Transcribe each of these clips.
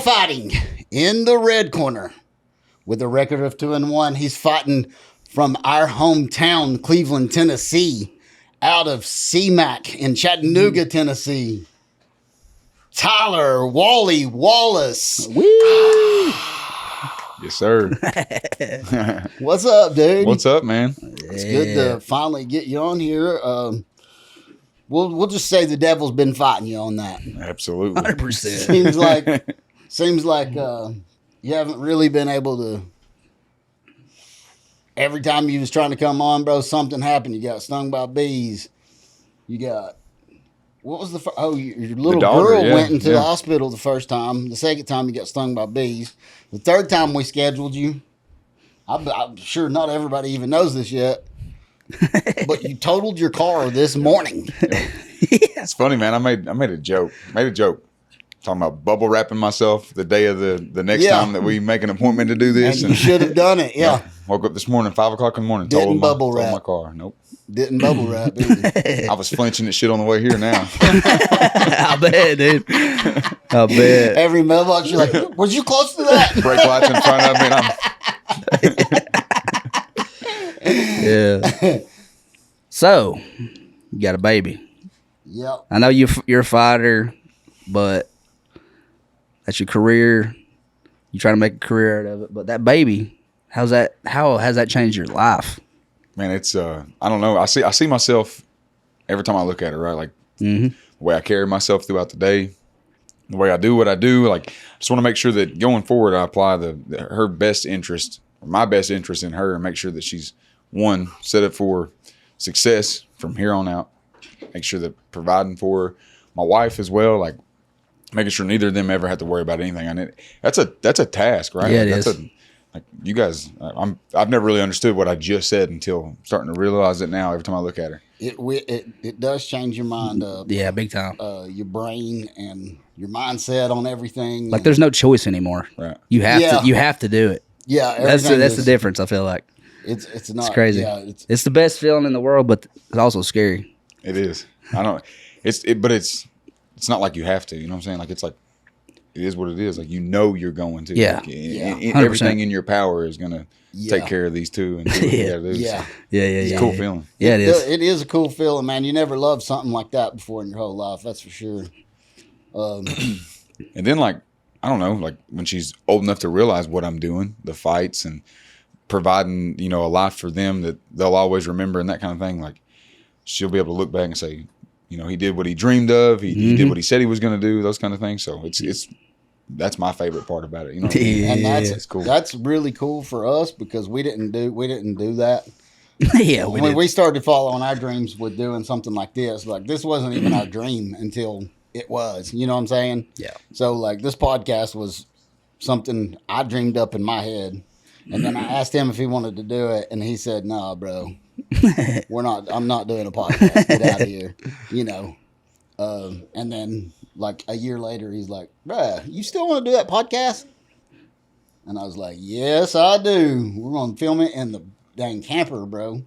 fighting in the red corner with a record of 2-1. He's fighting from our hometown, Cleveland, Tennessee, out of CMAC in Chattanooga, Tennessee. Tyler Wally Wallace. Woo! Yes, sir. What's up, dude? What's up, man? It's good to finally get you on here. We'll just say the devil's been fighting you on that. Absolutely. 100%. Seems like you haven't really been able to. Every time you was trying to come on, bro, something happened. You got stung by bees. You got what was the your little girl went into the hospital the first time. The second time you got stung by bees. The third time we scheduled you, I'm sure not everybody even knows this yet. But you totaled your car this morning. It's funny, man. I made a joke. Talking about bubble wrapping myself the day of the next time that we make an appointment to do this. And you should have done it, yeah. Woke up this morning, 5 o'clock in the morning. Didn't bubble wrap my car. Nope. Didn't bubble wrap either. I was flinching at shit on the way here now. I bet, dude. I bet. Every mailbox, you're like, was you close to that? Brake lights in front of me. Yeah. So, you got a baby. Yep. I know you're a fighter, but that's your career. You try to make a career out of it. But that baby, how has that changed your life? Man, it's I don't know. I see myself every time I look at her, right? Like the way I carry myself throughout the day, the way I do what I do. Like, I just want to make sure that going forward, I apply her best interest, or my best interest in her, and make sure that she's set up for success from here on out. Make sure that providing for my wife as well, like making sure neither of them ever have to worry about anything. And that's a task, right? Yeah, like, like you guys, I've never really understood what I just said until starting to realize it now. Every time I look at her, it does change your mind up. Yeah, big time. Your brain and your mindset on everything. Like, there's no choice anymore. Right? You have to do it. Yeah, that's the difference. I feel like it's crazy. Yeah, it's the best feeling in the world, but it's also scary. It is. But it's not like you have to. You know what I'm saying? Like, it's like, it is what it is. Like, you're going to. Yeah. Like, everything in your power is going to take care of these two. And do what you gotta do. Yeah. It's a cool feeling. Yeah, it is. It is a cool feeling, man. You never loved something like that before in your whole life. That's for sure. And then, like, I don't know, like, when she's old enough to realize what I'm doing, the fights and providing, a life for them that they'll always remember and that kind of thing, like, she'll be able to look back and say, he did what he dreamed of. He did what he said he was going to do. Those kind of things. So that's my favorite part about it. You know what I mean? And that's cool. That's really cool for us because we didn't do that. Yeah, when we started following our dreams with doing something like this wasn't even our dream until it was. You know what I'm saying? Yeah. So, like, this podcast was something I dreamed up in my head, and then I asked him if he wanted to do it, and he said, "Nah, bro. I'm not doing a podcast. Get out of here." And then like a year later, he's like, "Bruh, you still want to do that podcast?" And I was like, "Yes, I do. We're going to film it in the dang camper, bro."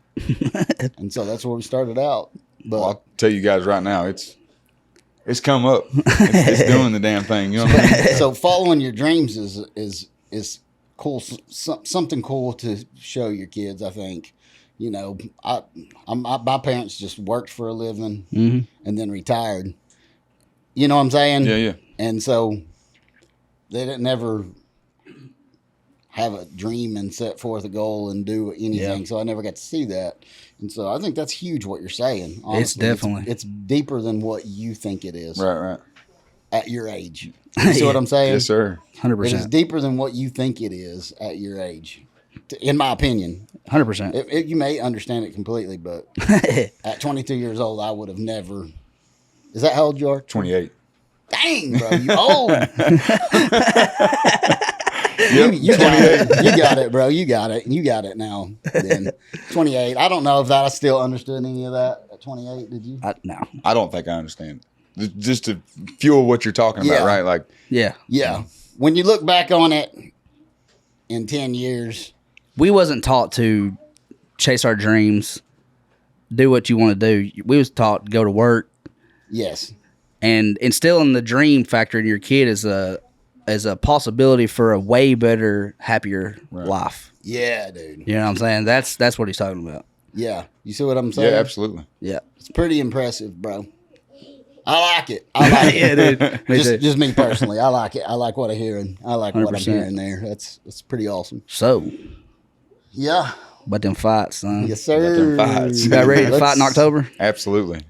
And so that's where we started out. But I'll tell you guys right now, it's come up. It's doing the damn thing. You know what I mean? So following your dreams is cool. Something cool to show your kids, I think. My parents just worked for a living and then retired. You know what I'm saying? Yeah. And so they didn't ever have a dream and set forth a goal and do anything. Yeah. So I never got to see that. And so I think that's huge what you're saying. Honestly. It's definitely. It's deeper than what you think it is. Right. At your age. You see what I'm saying? Yes, sir. 100%. It is deeper than what you think it is at your age. In my opinion. 100%. You may understand it completely, but at 22 years old, I would have never. Is that how old you are? 28. Dang, bro, you old. Yep. You got it, bro. You got it now. Then 28. I don't know if I still understood any of that at 28. Did you? No. I don't think I understand. Just to fuel what you're talking about, right? Like, yeah. When you look back on it in 10 years, we wasn't taught to chase our dreams, do what you want to do. We was taught to go to work. Yes. And instilling the dream factor in your kid is a a possibility for a way better, happier life. Yeah, dude. You know what I'm saying? That's what he's talking about. Yeah. You see what I'm saying? Yeah, absolutely. Yeah. It's pretty impressive, bro. I like it. I like Yeah, it. dude. Me too. Just me personally. I like it. I like what I'm hearing. I like what I'm 100%. hearing there. That's pretty awesome. So, Yeah. but them fights, son. Yes, sir. Them fights. You got ready to fight in October? Absolutely.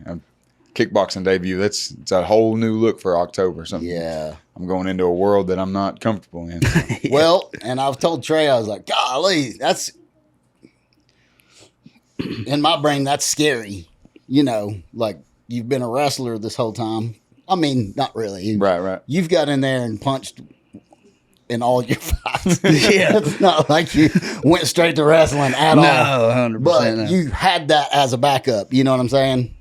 Kickboxing debut. It's a whole new look for October. Something. Yeah. I'm going into a world that I'm not comfortable in. Well, and I've told Trey, I was like, golly, that's in my brain, that's scary. You know, like you've been a wrestler this whole time. I mean, not really. Right. You've got in there and punched in all your fights. Yeah. It's not like you went straight to wrestling at all. No, 100%. But no. you had that as a backup. You know what I'm saying?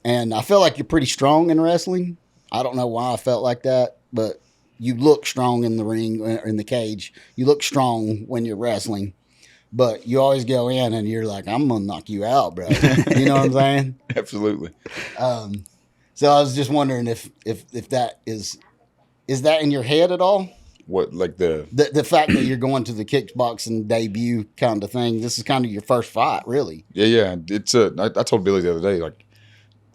And I feel like you're pretty strong in wrestling. I don't know why I felt like that, but you look strong in the ring or in the cage. You look strong when you're wrestling, but you always go in and you're like, I'm gonna knock you out, bro. You know what I'm saying? Absolutely. So I was just wondering if that is that in your head at all? What, like the fact that you're going to the kickboxing debut kind of thing. This is kind of your first fight, really. Yeah. It's I told Billy the other day, like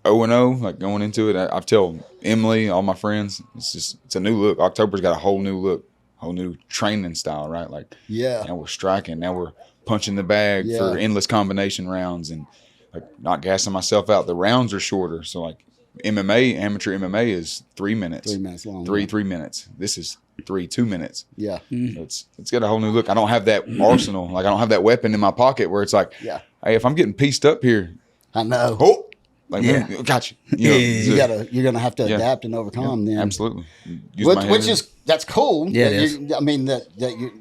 0-0, like going into it. I've told Emily, all my friends, it's a new look. October's got a whole new look, whole new training style, right? Like, Yeah. now we're striking, now we're punching the bag for endless combination rounds, and like not gassing myself out. The rounds are shorter, so like amateur MMA is 3 minutes, 3 minutes long. 3 minutes. This is 2 minutes. Yeah. So it's got a whole new look. I don't have that arsenal, like I don't have that weapon in my pocket where it's like, Yeah. hey, if I'm getting pieced up here, I know. oh. Like, got you. You're gonna have to adapt and overcome. Then Absolutely. That's cool. Yeah, I mean that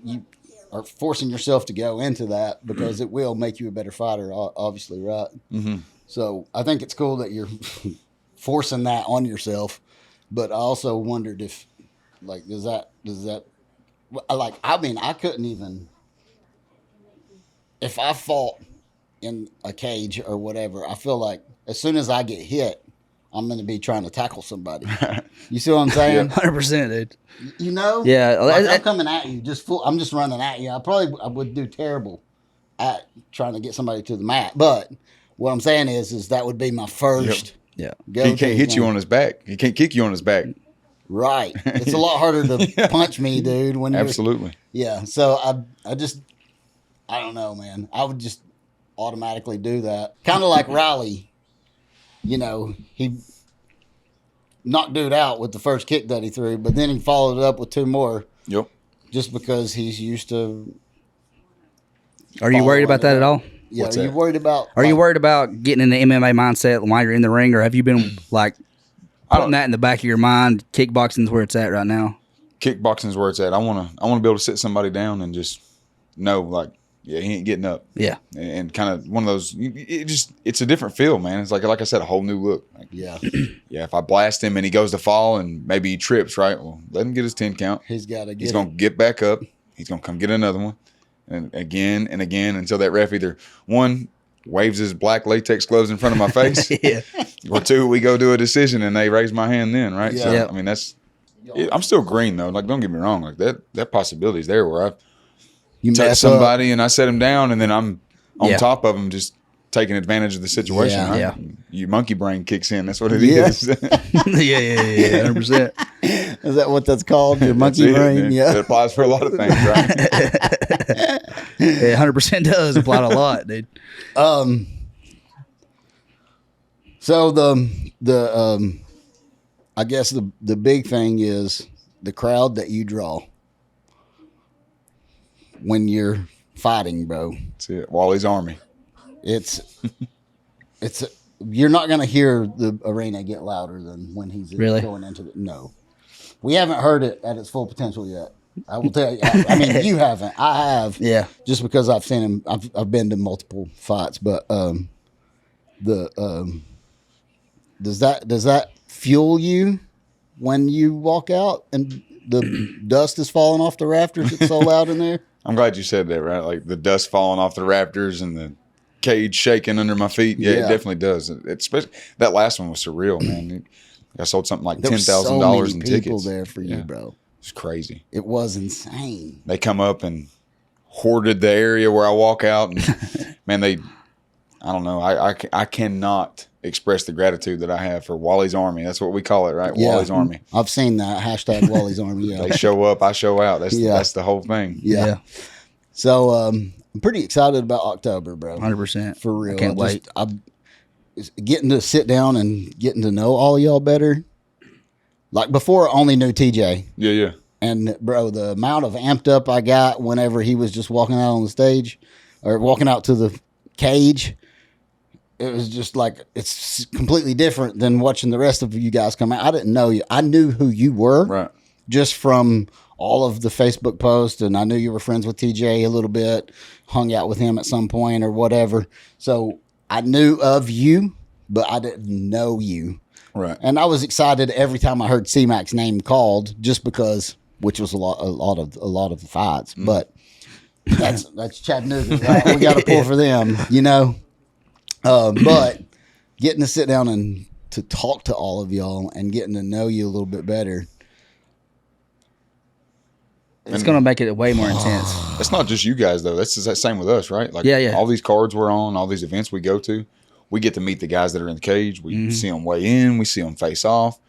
you are forcing yourself to go into that because it will make you a better fighter. Obviously, right? Mm-hmm. So I think it's cool that you're forcing that on yourself. But I also wondered if, like, does that like? I mean, I couldn't even if I fought in a cage or whatever. I feel like as soon as I get hit, I'm going to be trying to tackle somebody. You see what I'm saying? 100%, dude. You know? Yeah. Like I'm coming at you. I'm just running at you. I would do terrible at trying to get somebody to the mat. But what I'm saying is that would be my first. Yep. Yeah. He can't hit you on his back. He can't kick you on his back. Right. It's a lot harder to punch me, dude. When Absolutely. Yeah. So I don't know, man. I would just automatically do that. Kind of like Wally. You know, he knocked dude out with the first kick that he threw, but then he followed it up with 2 more. Yep. Just because he's used to. Are you worried about that at all? Yeah. What's Are you that? worried about? Are you worried about getting in the MMA mindset while you're in the ring, or have you been like putting that in the back of your mind? Kickboxing's where it's at right now. Kickboxing's where it's at. I want to be able to sit somebody down and just know, like, yeah, he ain't getting up. Yeah. And kind of one of those. It's a different feel, man. It's like I said, a whole new look. Like, Yeah. yeah. If I blast him and he goes to fall and maybe he trips, right? Well, let him get his 10 count. He's got to get. He's going to get back up. He's going to come get another one, and again until that ref either 1 waves his black latex gloves in front of my face, Yeah. or 2 we go do a decision and they raise my hand then, right? Yeah. So Yep. I mean I'm still green though. Like, don't get me wrong, like that possibility is there where I've You touched mess up. somebody and I set him down and then I'm on Yeah. top of him just taking advantage of the situation. Yeah. Right? Yeah. Your monkey brain kicks in. That's what it Yeah. is. yeah, 100%. Is that what that's called? Your monkey That's it, brain? man. Yeah. It applies for a lot of things, right? Yeah, 100% does apply to a lot, dude. So the I guess the big thing is the crowd that you draw when you're fighting, bro. That's it. Wally's Army. It's you're not gonna hear the arena get louder than when he's Really? going into the no. We haven't heard it at its full potential yet. I will tell you. I mean, you haven't. I have. Yeah. Just because I've seen him. I've been to multiple fights, but does that fuel you when you walk out and the dust is falling off the rafters? It's so loud in there. I'm glad you said that, right? Like the dust falling off the rafters and the cage shaking under my feet. Yeah, Yeah. it definitely does. Especially that last one was surreal, man. I sold something like There were $10,000 so many in people tickets there for you, Yeah. bro. It's crazy. It was insane. They come up and hoarded the area where I walk out, and man, I don't know. I cannot express the gratitude that I have for Wally's Army. That's what we call it, right? Yeah. Wally's Army. I've seen that hashtag Wally's Army. Yeah. They show up, I show out. That's the whole thing. Yeah. So I'm pretty excited about October, bro. 100%. For real. I can't wait. I'm getting to sit down and getting to know all y'all better. Like before, I only knew TJ. Yeah. And bro, the amount of amped up I got whenever he was just walking out on the stage or walking out to the cage, it was just like, it's completely different than watching the rest of you guys come out. I didn't know you. I knew who you were Right. just from all of the Facebook posts, and I knew you were friends with TJ a little bit, hung out with him at some point or whatever. So I knew of you, but I didn't know you. Right. And I was excited every time I heard C-Mac's name called, just because, which was a lot of the fights. But that's Chattanooga. Right? We got to pull for them, you know. But getting to sit down and to talk to all of y'all and getting to know you a little bit better. It's going to make it way more intense. It's not just you guys, though. That's the same with us, right? Like, Yeah. all these cards we're on, all these events we go to, we get to meet the guys that are in the cage. We see them weigh in. We see them face off.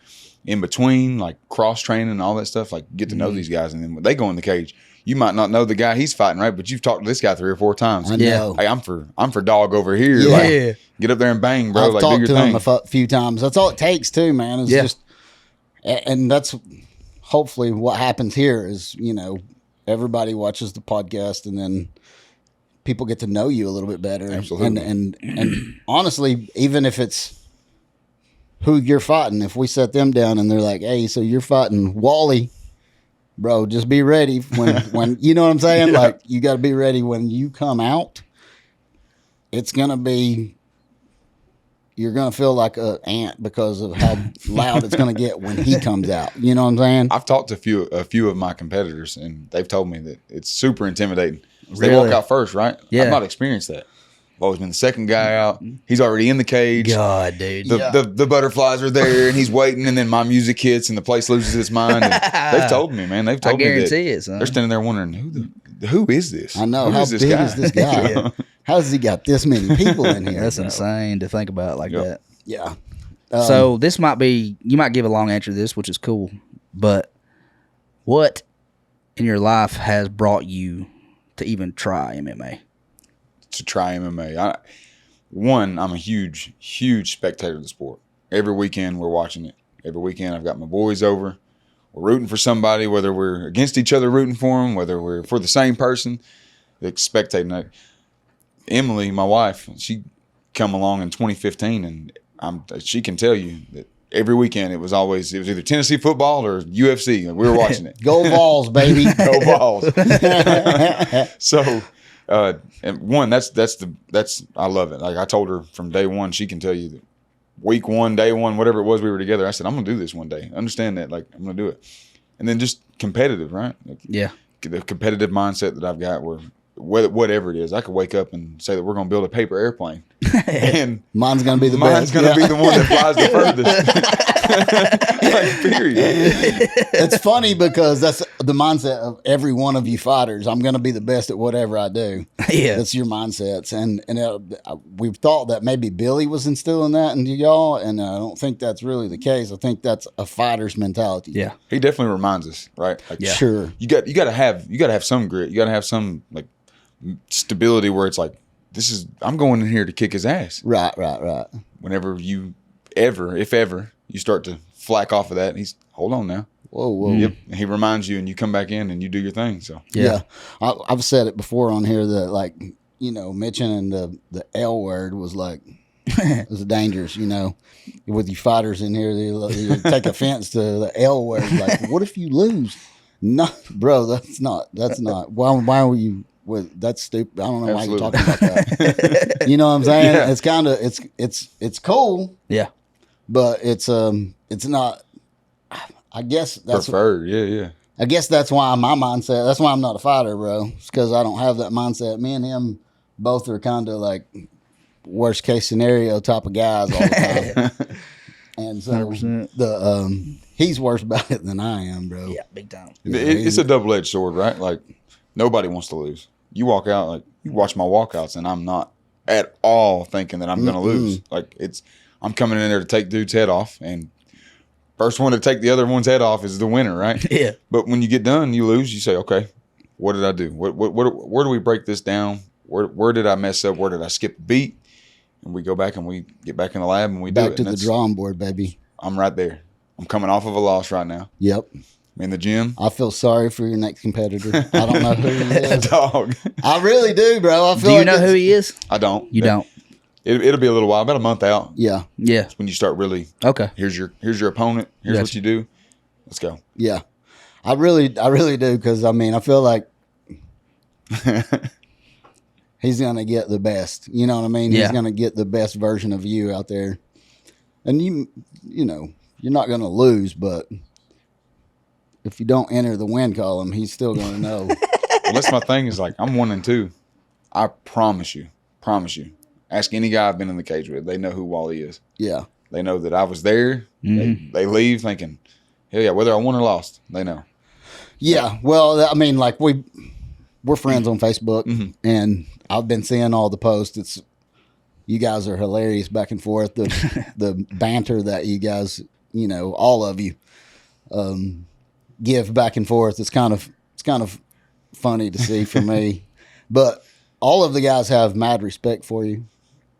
In between, like cross-training and all that stuff, like get to know these guys. And then when they go in the cage, you might not know the guy he's fighting, right? But you've talked to this guy 3 or 4 times. I know. Hey, I'm for dog over here. Yeah. Like, get up there and bang, bro. I've Like, talked do to your him thing. a few times. That's all it takes too, man. It's just, and that's hopefully what happens here is, you know, everybody watches the podcast and then people get to know you a little bit better. Absolutely. And honestly, even if it's who you're fighting, if we set them down and they're like, hey, so you're fighting Wally, bro, just be ready when you know what I'm saying? Yeah. Like, you got to be ready when you come out. It's going to be, you're going to feel like an ant because of how loud it's going to get when he comes out. You know what I'm saying? I've talked to a few of my competitors, and they've told me that it's super intimidating. They Really? walk out first, right? Yeah. I've not experienced that. I've always been the second guy out. He's already in the cage. God, dude. The butterflies are there, and he's waiting, and then my music hits, and the place loses its mind. And they've told me, man. They've told me that guarantee it, son. they're standing there wondering who is this? I know. Who How is big is this guy? Yeah. How's he got this many people in here? That's bro? insane to think about like Yep. that. Yeah. So this might be, you might give a long answer to this, which is cool. But what in your life has brought you to even try MMA? To try MMA. I'm a huge spectator of the sport. Every weekend we're watching it. Every weekend I've got my boys over. We're rooting for somebody, whether we're against each other rooting for them, whether we're for the same person. Spectating. Emily, my wife, she come along in 2015, and she can tell you that every weekend it was either Tennessee football or UFC. We were watching it. Go Vols, baby. Go balls. So, and one, that's I love it. Like I told her from day one, she can tell you that week 1, day 1, whatever it was we were together. I said, I'm gonna do this one day. Understand that? Like I'm gonna do it. And then just competitive, right? Like, Yeah. the competitive mindset that I've got, where whatever it is, I could wake up and say that we're gonna build a paper airplane, and Mine's gonna be the mine's best. gonna be the one that flies the furthest. Like, period. It's funny because that's the mindset of every one of you fighters. I'm gonna be the best at whatever I do. Yeah. That's your mindsets, and we've thought that maybe Billy was instilling that into y'all, and I don't think that's really the case. I think that's a fighter's mentality. Yeah. He definitely reminds us, right? Like, Yeah. Sure. You got to have some grit. You got to have some like stability where it's like, I'm going in here to kick his ass. Right. Whenever if ever you start to flack off of that, he's hold on now. Whoa. Yep. And he reminds you, and you come back in and you do your thing. So Yeah. I've said it before on here that, like, you know, mentioning the L word was like, it was dangerous, you know, with you fighters in here, they take offense to the L word. Like, what if you lose? No, bro, that's not, why were you with, that's stupid. I don't know why you're talking about that. You know what I'm saying? Yeah. It's kind of, it's cool, Yeah. but it's not, I guess that's preferred. Yeah. I guess that's why my mindset. That's why I'm not a fighter, bro. It's because I don't have that mindset. Me and him both are kind of like worst case scenario type of guys all the time. And so 100%. he's worse about it than I am, bro. Yeah, big time. It's a double-edged sword, right? Like, nobody wants to lose. You walk out, like, you watch my walkouts, and I'm not at all thinking that I'm going to lose. Like, I'm coming in there to take dude's head off, and first one to take the other one's head off is the winner, right? Yeah. But when you get done, you lose, you say, okay, what did I do? Where do we break this down? Where did I mess up? Where did I skip a beat? And we go back and we get back in the lab and we do it. Back to the drawing board, baby. I'm right there. I'm coming off of a loss right now. Yep. I'm in the gym. I feel sorry for your next competitor. I don't know who he is. Dog. I really do, bro. I feel Do you like know who he is? I don't. You don't. It'll be a little while, about a month out. Yeah. Yeah. That's when you start really. Okay. Here's your opponent. Here's what you do. Let's go. Yeah. I really do, because I mean, I feel like he's gonna get the best. You know what I mean? Yeah. He's gonna get the best version of you out there. And you know, you're not gonna lose, but if you don't enter the win column, he's still gonna know. Well, that's my thing. Is like, I'm 1-2. I promise you. Ask any guy I've been in the cage with. They know who Wally is. Yeah. They know that I was there. They leave thinking, hell yeah, whether I won or lost, they know. Yeah. Well, I mean, like we're friends on Facebook, and I've been seeing all the posts. You guys are hilarious back and forth. The banter that you guys, you know, all of you, give back and forth. It's kind of funny to see for me, but all of the guys have mad respect for you,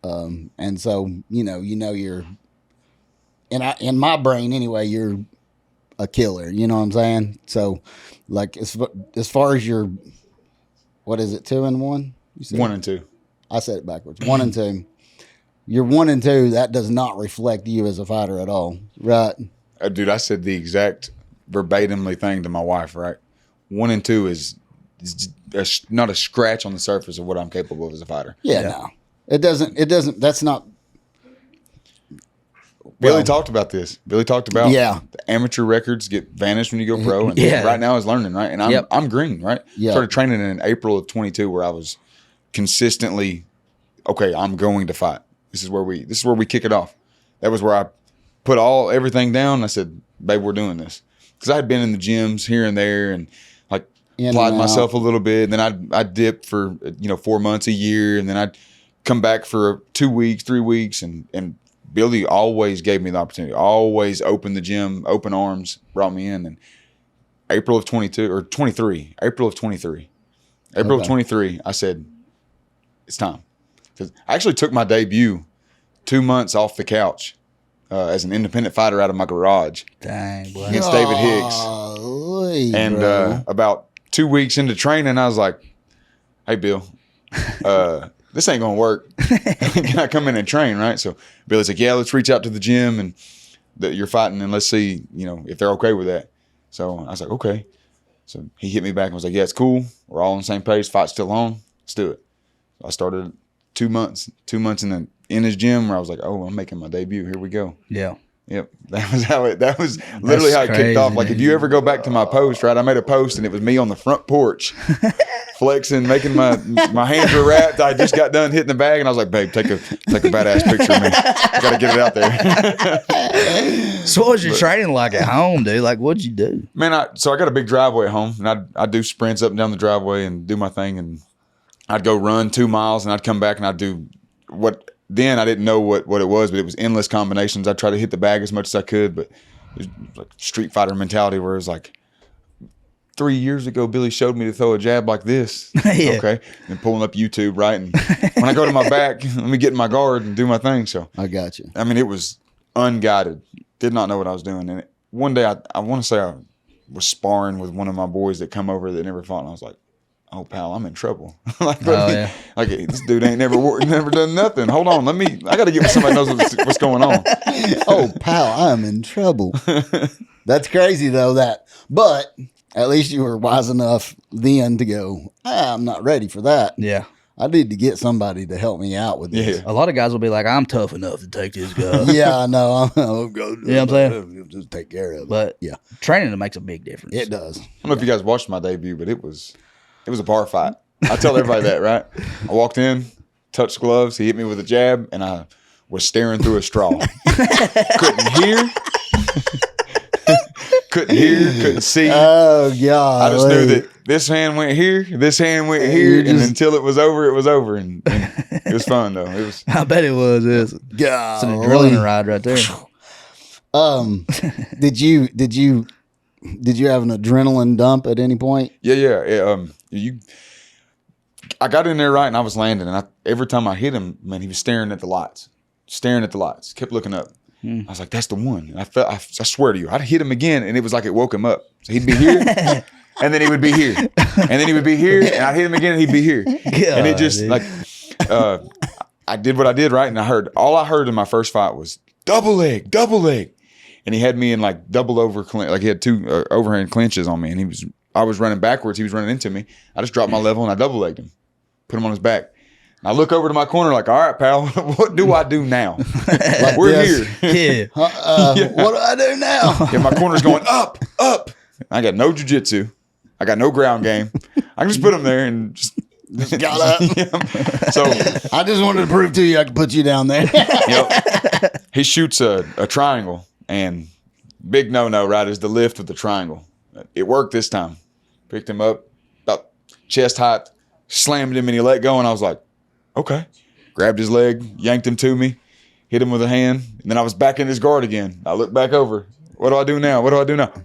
and so you know you're, in my brain anyway, you're a killer. You know what I'm saying? So, like as far as your, what is it, 2-1? You said? 1-2. I said it backwards. 1-2. You're 1-2. That does not reflect you as a fighter at all, right? Dude, I said the exact verbatimly thing to my wife. Right, 1-2 is not a scratch on the surface of what I'm capable of as a fighter. Yeah. No, it doesn't. That's not. Billy talked about this. Billy talked about the amateur records get vanished when you go pro, and right now is learning, right? And I'm green, right? Yeah. Started training in April of 22, where I was consistently, okay, I'm going to fight. This is where we kick it off. That was where I put everything down. I said, babe, we're doing this, because I had been in the gyms here and there and like applied myself a little bit. And then I'd dip for 4 months, a year, and then I'd come back for 2 weeks, 3 weeks, and Billy always gave me the opportunity, always opened the gym, open arms, brought me in. And April of 23, I said, it's time. Because I actually took my debut 2 months off the couch as an independent fighter out of my garage. Dang, boy. Against David Hicks. And about 2 weeks into training, I was like, hey, Bill, this ain't going to work. Can I come in and train, right? So Billy's like, yeah, let's reach out to the gym and that you're fighting, and let's see, if they're okay with that. So I was like, okay. So he hit me back and was like, yeah, it's cool. We're all on the same page. Fight's still on. Let's do it. So I started 2 months in his gym, where I was like, oh, I'm making my debut. Here we go. Yeah. Yep. That was literally how it kicked off. Like, if you ever go back to my post, right, I made a post and it was me on the front porch flexing, making my hands were wrapped. I just got done hitting the bag, and I was like, babe, take a badass picture of me. I got to get it out there. So what was your training like at home, dude? Like, what'd you do? Man, so I got a big driveway at home, and I'd do sprints up and down the driveway and do my thing, and I'd go run 2 miles, and I'd come back and I'd do what then I didn't know what it was, but it was endless combinations. I'd try to hit the bag as much as I could, but it was like Street Fighter mentality, where it was like, 3 years ago, Billy showed me to throw a jab like this. Yeah. Okay. And pulling up YouTube, right? And when I go to my back, let me get in my guard and do my thing. So I got you. I mean, it was unguided. Did not know what I was doing. And one day, I want to say I was sparring with one of my boys that come over that never fought, and I was like, oh, pal, I'm in trouble. Like this dude ain't never done nothing. Hold on, I got to get with somebody who knows what's going on. Oh, pal, I'm in trouble. That's crazy though. But at least you were wise enough then to go, I'm not ready for that. Yeah. I need to get somebody to help me out with this. Yeah. A lot of guys will be like, I'm tough enough to take this guy. Yeah, I know. I'll go. You know what I'm saying? Just take care of it. But yeah, training makes a big difference. it does. I don't know if you guys watched my debut, but it was a bar fight. I tell everybody that, right? I walked in, touched gloves, he hit me with a jab, and I was staring through a straw. Couldn't hear. couldn't hear, couldn't see. Oh God! I just knew that this hand went here, this hand went here, and until it was over, and it was fun though. It was. I bet it was. It's an adrenaline ride right there. Did you have an adrenaline dump at any point? Yeah. I got in there right, and I was landing, and every time I hit him, man, he was staring at the lights, kept looking up. I was like, "That's the one." And I swear to you, I'd hit him again, and it was like it woke him up. So he'd be here, and then he would be here, and then he would be here, and I'd hit him again, and he'd be here, and it just like I did what I did right, and all I heard in my first fight was double leg, and he had me in like double over clinch, like he had two overhand clinches on me, and I was running backwards, he was running into me. I just dropped my level and I double legged him, put him on his back. I look over to my corner like, all right, pal, what do I do now? Like, we're here. Yeah. What do I do now? Yeah, my corner's going up. I got no jiu-jitsu. I got no ground game. I can just put him there and just got up. Yeah. So I just wanted to prove to you I could put you down there. Yep. He shoots a triangle, and big no-no, right, is the lift with the triangle. It worked this time. Picked him up, about chest height, slammed him, and he let go, and I was like, okay. Grabbed his leg, yanked him to me, hit him with a hand, and then I was back in his guard again. I looked back over. What do I do now?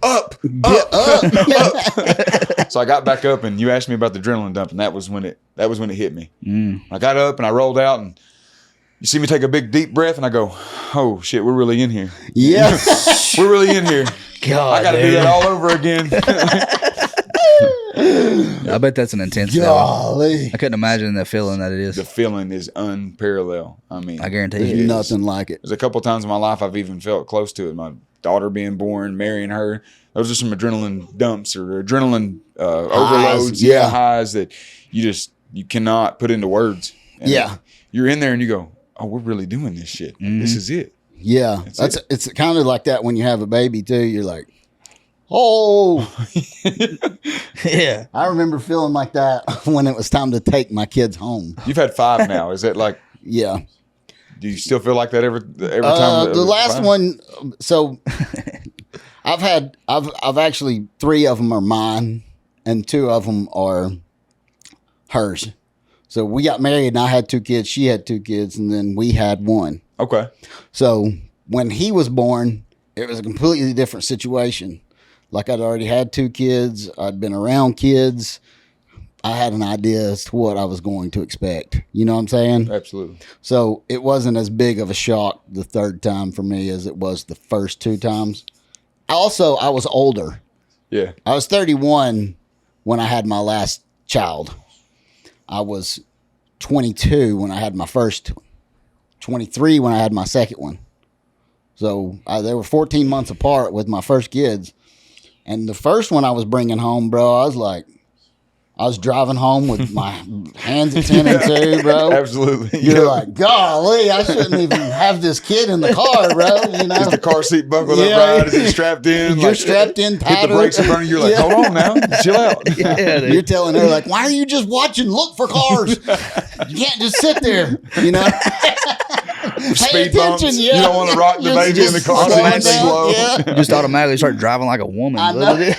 Up. So I got back up, and you asked me about the adrenaline dump, and that was when it hit me. I got up and I rolled out, and you see me take a big deep breath, and I go, oh shit, we're really in here. Yeah. We're really in here. God, I got to do that all over again. I bet that's an intense feeling. I couldn't imagine that feeling that it is. The feeling is unparalleled. I mean, I guarantee there's you. nothing like it. There's a couple times in my life I've even felt close to it. My daughter being born, marrying her. Those are some adrenaline dumps or adrenaline overloads. Yeah. Highs that you cannot put into words. And you're in there and you go, oh, we're really doing this shit. Mm-hmm. This is it. Yeah. It's kind of like that when you have a baby too. You're like, oh. Yeah. I remember feeling like that when it was time to take my kids home. You've had 5 now. Is it like? Yeah. Do you still feel like that every time? The last one. So I've actually 3 of them are mine and 2 of them are hers. So we got married and I had 2 kids. She had 2 kids and then we had 1. Okay. So when he was born, it was a completely different situation. Like I'd already had 2 kids. I'd been around kids. I had an idea as to what I was going to expect. You know what I'm saying? Absolutely. So it wasn't as big of a shock the 3rd time for me as it was the first 2 times. Also, I was older. Yeah. I was 31 when I had my last child. I was 22 when I had my first, 23 when I had my second one. So they were 14 months apart with my first kids. And the first one I was bringing home, bro, I was driving home with my hands at 10 and 2, bro. Absolutely. You're like, golly, I shouldn't even have this kid in the car, bro. You know? Is the car seat buckled up right? Is it strapped in? You're strapped in tighter. Hit the brakes in front of you. You're like, hold on now. Chill out. Yeah, you're telling her, like, why are you just watching? Look for cars. You can't just sit there, you know? Pay Speed attention, bumps. yeah. You don't want to rock the baby in the car slow seat down, slow. yeah. You just automatically start driving like a woman. I know.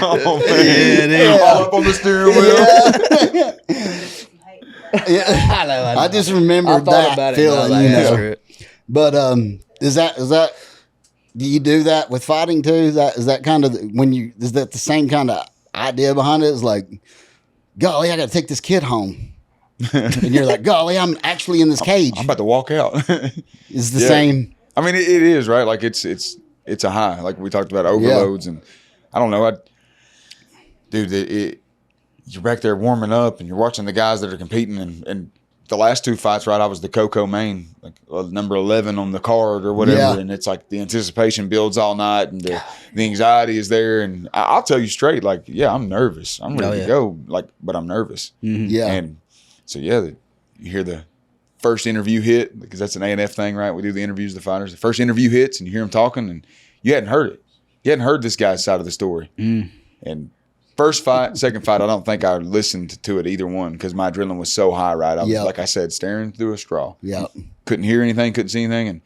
Oh, man. Yeah, All up on the steering wheel. Yeah. I know. I just remember that feeling, you know. But is that do you do that with fighting too? Is that kind of is that the same kind of idea behind it? It's like, golly, I got to take this kid home, and you're like, golly, I'm actually in this cage. I'm about to walk out. It's the same. I mean, it is right. Like it's a high. Like we talked about overloads, and I don't know. You're back there warming up, and you're watching the guys that are competing, and the last 2 fights, right? I was the Coco main, like number 11 on the card or whatever, and it's like the anticipation builds all night, and the anxiety is there, and I'll tell you straight, like, yeah, I'm nervous. I'm ready to go, like, but I'm nervous. Mm-hmm. Yeah, and so you hear the first interview hit, because that's an A&F thing, right? We do the interviews of the fighters. The first interview hits, and you hear them talking, and you hadn't heard it. You hadn't heard this guy's side of the story, and First fight, second fight, I don't think I listened to it either one because my adrenaline was so high, right? I was, like I said, staring through a straw. Yeah. Couldn't hear anything, couldn't see anything.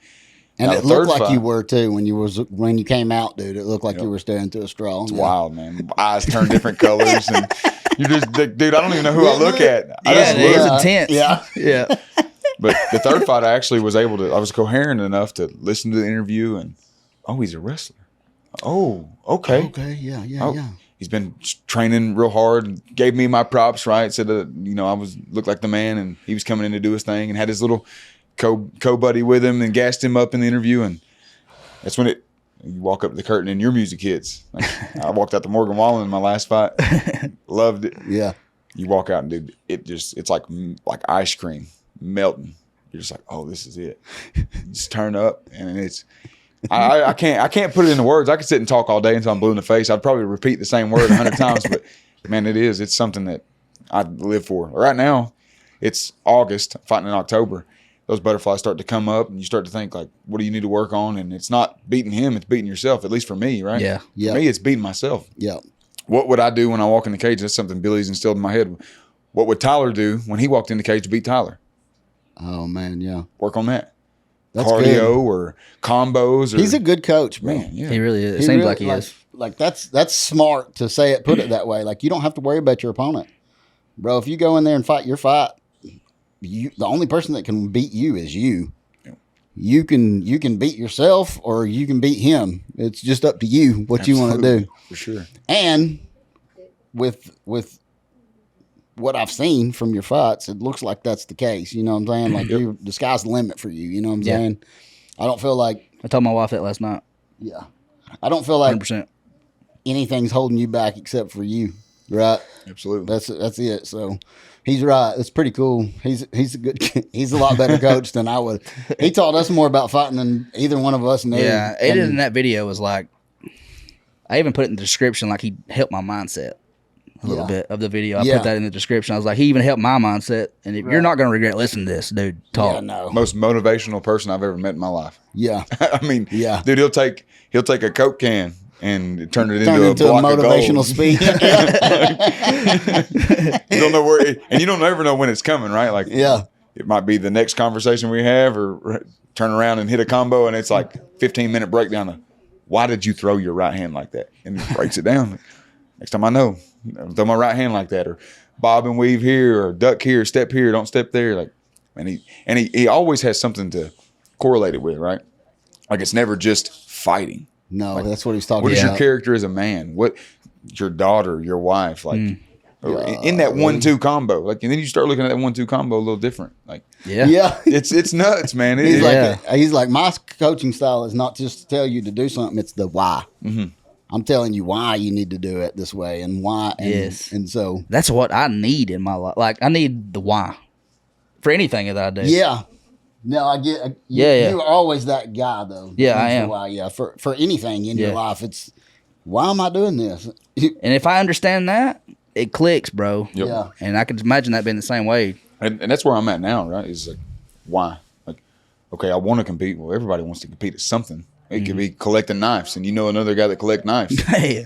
And it looked like you were too when you came out, dude. It looked like you were staring through a straw. It's wild, man. Eyes turn different colors, and you just, dude. I don't even know who I look at. I just it was intense. Yeah. But the third fight, I actually was able to. I was coherent enough to listen to the interview, and he's a wrestler. Oh, okay. Okay, yeah. He's been training real hard. Gave me my props, right? Said that I looked like the man, and he was coming in to do his thing, and had his little co-buddy with him and gassed him up in the interview. And that's when you walk up the curtain and your music hits. Like, I walked out to Morgan Wallen in my last fight. Loved it. Yeah. You walk out and dude, it's like ice cream melting. You're just like, oh, this is it. You just turn up and it's I can't put it into words. I could sit and talk all day until I'm blue in the face. I'd probably repeat the same word 100 times, but man, it's something that I live for. Right now, it's August, fighting in October. Those butterflies start to come up, and you start to think, like, what do you need to work on? And it's not beating him, it's beating yourself, at least for me, right? Yeah. For me, it's beating myself. Yeah. What would I do when I walk in the cage? That's something Billy's instilled in my head. What would Tyler do when he walked in the cage to beat Tyler? Oh, man, yeah. Work on that. That's Cardio good. or combos. He's a good coach, bro. Man, yeah. He really is. It seems like he is. Like, that's smart to put it that way. Like, you don't have to worry about your opponent. Bro, if you go in there and fight your fight, the only person that can beat you is you. You can beat yourself or you can beat him. It's just up to you what you want to do. For sure. And with what I've seen from your fights, it looks like that's the case. You know what I'm saying? Like the sky's the limit for you. You know what I'm saying? I don't feel like I told my wife that last night. Yeah. I don't feel like 100%. anything's holding you back except for you. Right? Absolutely. That's it. So he's right. It's pretty cool. He's a lot better coach than I would. He taught us more about fighting than either one of us knew. Yeah, Aiden in that video was like, I even put it in the description, like he helped my mindset a little bit of the video. I put that in the description. I was like, he even helped my mindset. And if you're not going to regret listening to this, dude, talk. Yeah, no. Most motivational person I've ever met in my life. Yeah. I mean, dude, he'll take a Coke can and turn it into a block motivational of speech. You don't know where, and you don't ever know when it's coming, right? Like, it might be the next conversation we have, or turn around and hit a combo, and it's like 15-minute breakdown of why did you throw your right hand like that, and he breaks it down. Next time I know, throw my right hand like that, or bob and weave here, or duck here, step here, don't step there. Like, and he always has something to correlate it with, right? Like, it's never just fighting. No, like, that's what he's talking about. What is your character as a man? What your daughter, your wife, like in that 1-2 combo? Like, and then you start looking at that 1-2 combo a little different. Like, it's nuts, man. He's like, my coaching style is not just to tell you to do something; it's the why. Mm-hmm. I'm telling you why you need to do it this way and why. And so that's what I need in my life. Like, I need the why for anything that I do. Yeah. No, I get. You're always that guy, though. Yeah, I am. Why? Yeah, for anything in your life, it's why am I doing this? And if I understand that, it clicks, bro. Yep. Yeah, and I can imagine that being the same way. And that's where I'm at now, right? Is like, why? Like, okay, I want to compete. Well, everybody wants to compete at something. It could be collecting knives, and you know another guy that collects knives.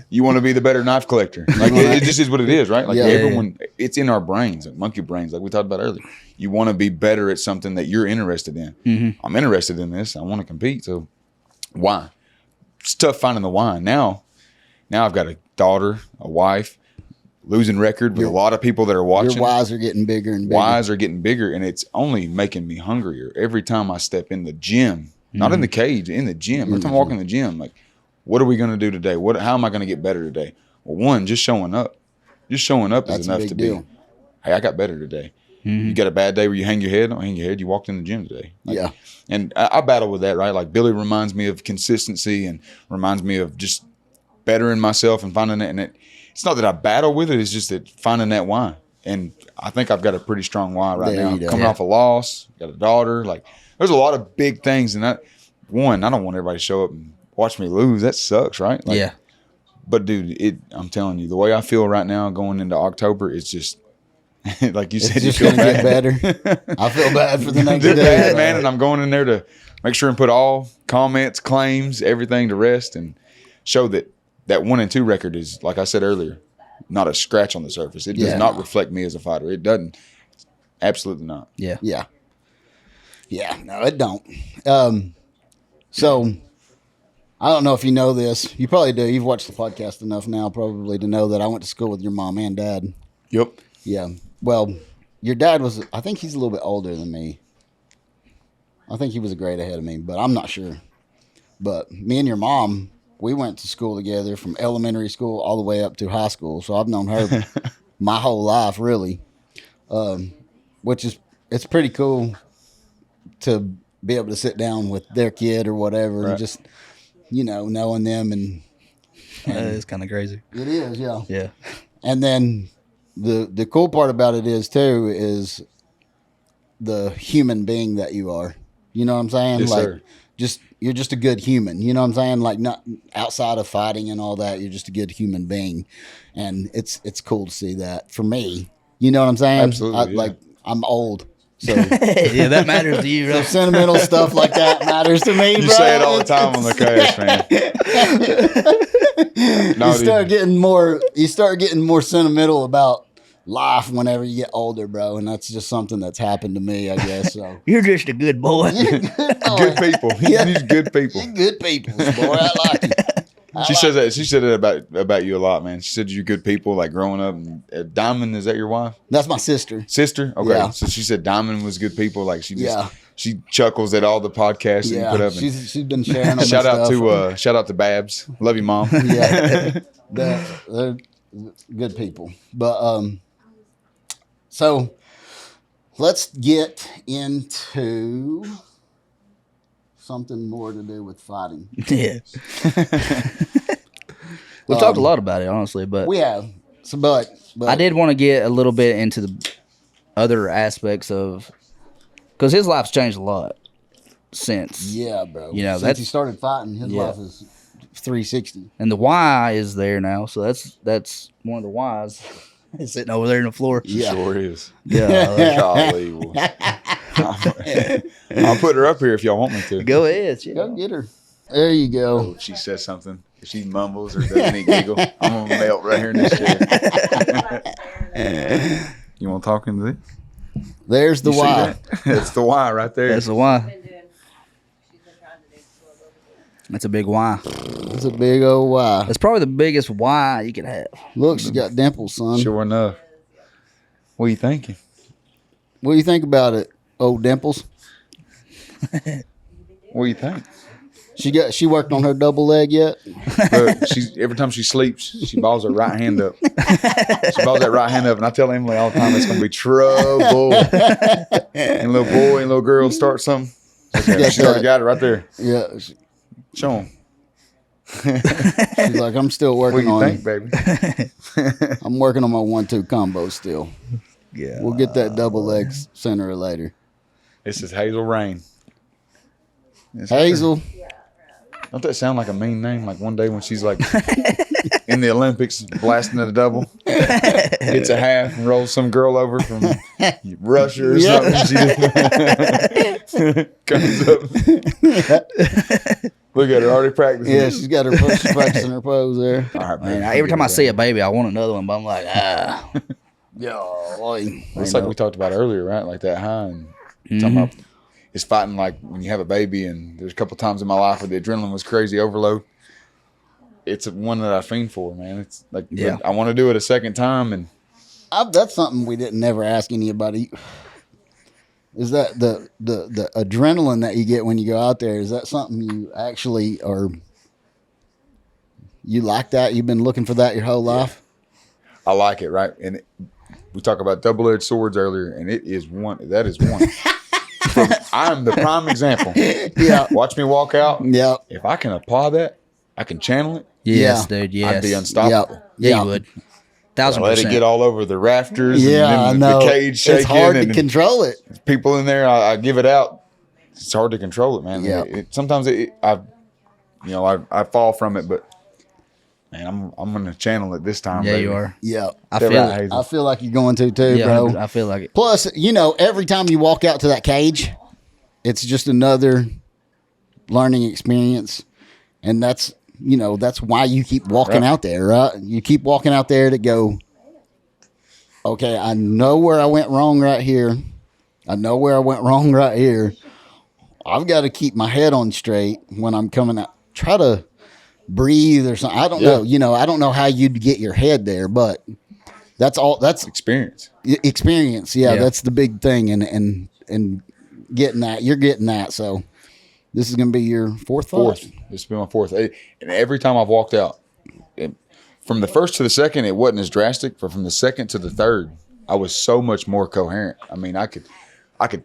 You want to be the better knife collector. Like, it just is what it is, right? Like, everyone, it's in our brains, like monkey brains, like we talked about earlier. You want to be better at something that you're interested in. Mm-hmm. I'm interested in this. I want to compete. So why? It's tough finding the why. Now I've got a daughter, a wife, losing record with a lot of people that are watching. Your whys are getting bigger and bigger. Whys are getting bigger, and it's only making me hungrier every time I step in the gym. Not in the cage, in the gym. Every time I walk in the gym, like, what are we going to do today? How am I going to get better today? Well, one, just showing up. Just showing up is enough to be, hey, I got better today. Mm-hmm. You got a bad day where you hang your head? Don't hang your head. You walked in the gym today. Like, and I battle with that, right? Like, Billy reminds me of consistency and reminds me of just bettering myself and finding it. And it's not that I battle with it. It's just that finding that why. And I think I've got a pretty strong why right now. Coming off a loss, got a daughter, like, there's a lot of big things, and I don't want everybody to show up and watch me lose. That sucks, right? Like, but dude, I'm telling you, the way I feel right now going into October, it's just like you said, it's just gonna get better. I feel bad for the next day, bad, man, and I'm going in there to make sure and put all comments, claims, everything to rest, and show that 1-2 record is, like I said earlier, not a scratch on the surface. It does not reflect me as a fighter. It doesn't. Absolutely not. Yeah. Yeah. Yeah. No, it don't. So I don't know if you know this. You probably do. You've watched the podcast enough now probably to know that I went to school with your mom and dad. Yep. Yeah. Well, your dad was, I think he's a little bit older than me. I think he was a grade ahead of me, but I'm not sure. But me and your mom, we went to school together from elementary school all the way up to high school. So I've known her my whole life, really, which is, it's pretty cool to be able to sit down with their kid or whatever and just, you know, knowing them. And it's kind of crazy. It is, yeah. Yeah. And then the cool part about it is, too, is the human being that you are. You know what I'm saying? Yes, like, sir. You're just a good human. You know what I'm saying? Like, not outside of fighting and all that, you're just a good human being. And it's cool to see that for me. You know what I'm saying? Absolutely. Like, I'm old. So Yeah, that matters to you, bro. so sentimental stuff like that matters to me, You bro. say it all the time on the cast, man. No, you start getting more sentimental about life whenever you get older, bro, and that's just something that's happened to me, I guess. So You're just a good boy. good people. These good people. You're good people, boy. I like it. She says that. She said that about you a lot, man. She said you're good people, like growing up. And, Diamond, is that your wife? That's my sister. Sister? Okay. Yeah. So she said Diamond was good people. Like she chuckles at all the podcasts that you put up. She's been sharing. All shout out stuff. to shout out to Babs. Love you, Mom. Yeah, they're good people. But so let's get into something more to do with fighting. Yeah. We've talked a lot about it, honestly, but We have. So, but I did want to get a little bit into the other aspects of, because his life's changed a lot since. Yeah, bro. You know, since that's- he started fighting, his Yeah. life is 360. And the why is there now, so that's one of the whys. It's sitting over there on the floor. Yeah. Sure is. Yeah. Golly. I'll put her up here if y'all want me to. Go ahead. Shit. Go get her. There you go. If she says something, if she mumbles or does any giggle, I'm gonna melt right here in this chair. You want to talk into this? There's the You see why. that? That's the why right there. That's the why. That's a big why. It's a big old why. That's probably the biggest why you could have. Look, she's got dimples, son. Sure enough. What are you thinking? What do you think about it, old dimples? What do you think? She worked on her double leg yet? Look, every time she sleeps, she balls her right hand up. She balls that right hand up, and I tell Emily all the time it's gonna be trouble. And little boy and little girl start something. Okay, she already got it right there. Yeah. Show them. She's like, I'm still What working do you on think, baby? I'm working on my 1-2 combo still. Yeah. We'll get that double leg sooner or later. This is Hazel Rain. Hazel. Don't that sound like a mean name? Like one day when she's like in the Olympics blasting at a double, hits a half and rolls some girl over from Russia or something. She just comes up. Look at her already practicing. Yeah, she's got her she's practicing her pose there. All right, Man, man. every time I see a baby, I want another one, but I'm like, Yeah, It's like we talked about earlier, right? Like that high and talking about it's fighting like when you have a baby, and there's a couple times in my life where the adrenaline was crazy overload. It's one that I fiend for, man. It's like I want to do it a second time, and that's something we didn't never ask anybody. Is that the adrenaline that you get when you go out there? Is that something you actually you like that? You've been looking for that your whole life? I like it, right? And we talked about double-edged swords earlier, and it is one. That is one. I'm the prime example. Yeah. Watch me walk out. Yeah. If I can apply that, I can channel it. yes, Yeah. dude, yes. I'd be unstoppable. Yeah, Yeah. you would. I 1000%. let it get all over the rafters. Yeah, I and then know. the cage shaking. It's hard to and control it. people in there. I give it out. It's hard to control it, man. Yeah. Sometimes I fall from it, but man, I'm gonna channel it this time. Yeah, baby. you are. Yeah. I They're feel right, it. Hazel. I feel like you're going to too, Yeah, bro. I feel like it. Plus, every time you walk out to that cage, it's just another learning experience. And that's you know, that's why you keep walking out there, right? You keep walking out there to go, okay, I know where I went wrong right here. I know where I went wrong right here. I've got to keep my head on straight when I'm coming out. Try to breathe or something. I don't know. You know, I don't know how you'd get your head there, but that's all. That's experience. Experience. Yeah, that's the big thing. And getting that, you're getting that. So this is going to be your fourth. This will be my fourth. And every time I've walked out, from the first to the second, it wasn't as drastic. But from the second to the third, I was so much more coherent. I mean, I could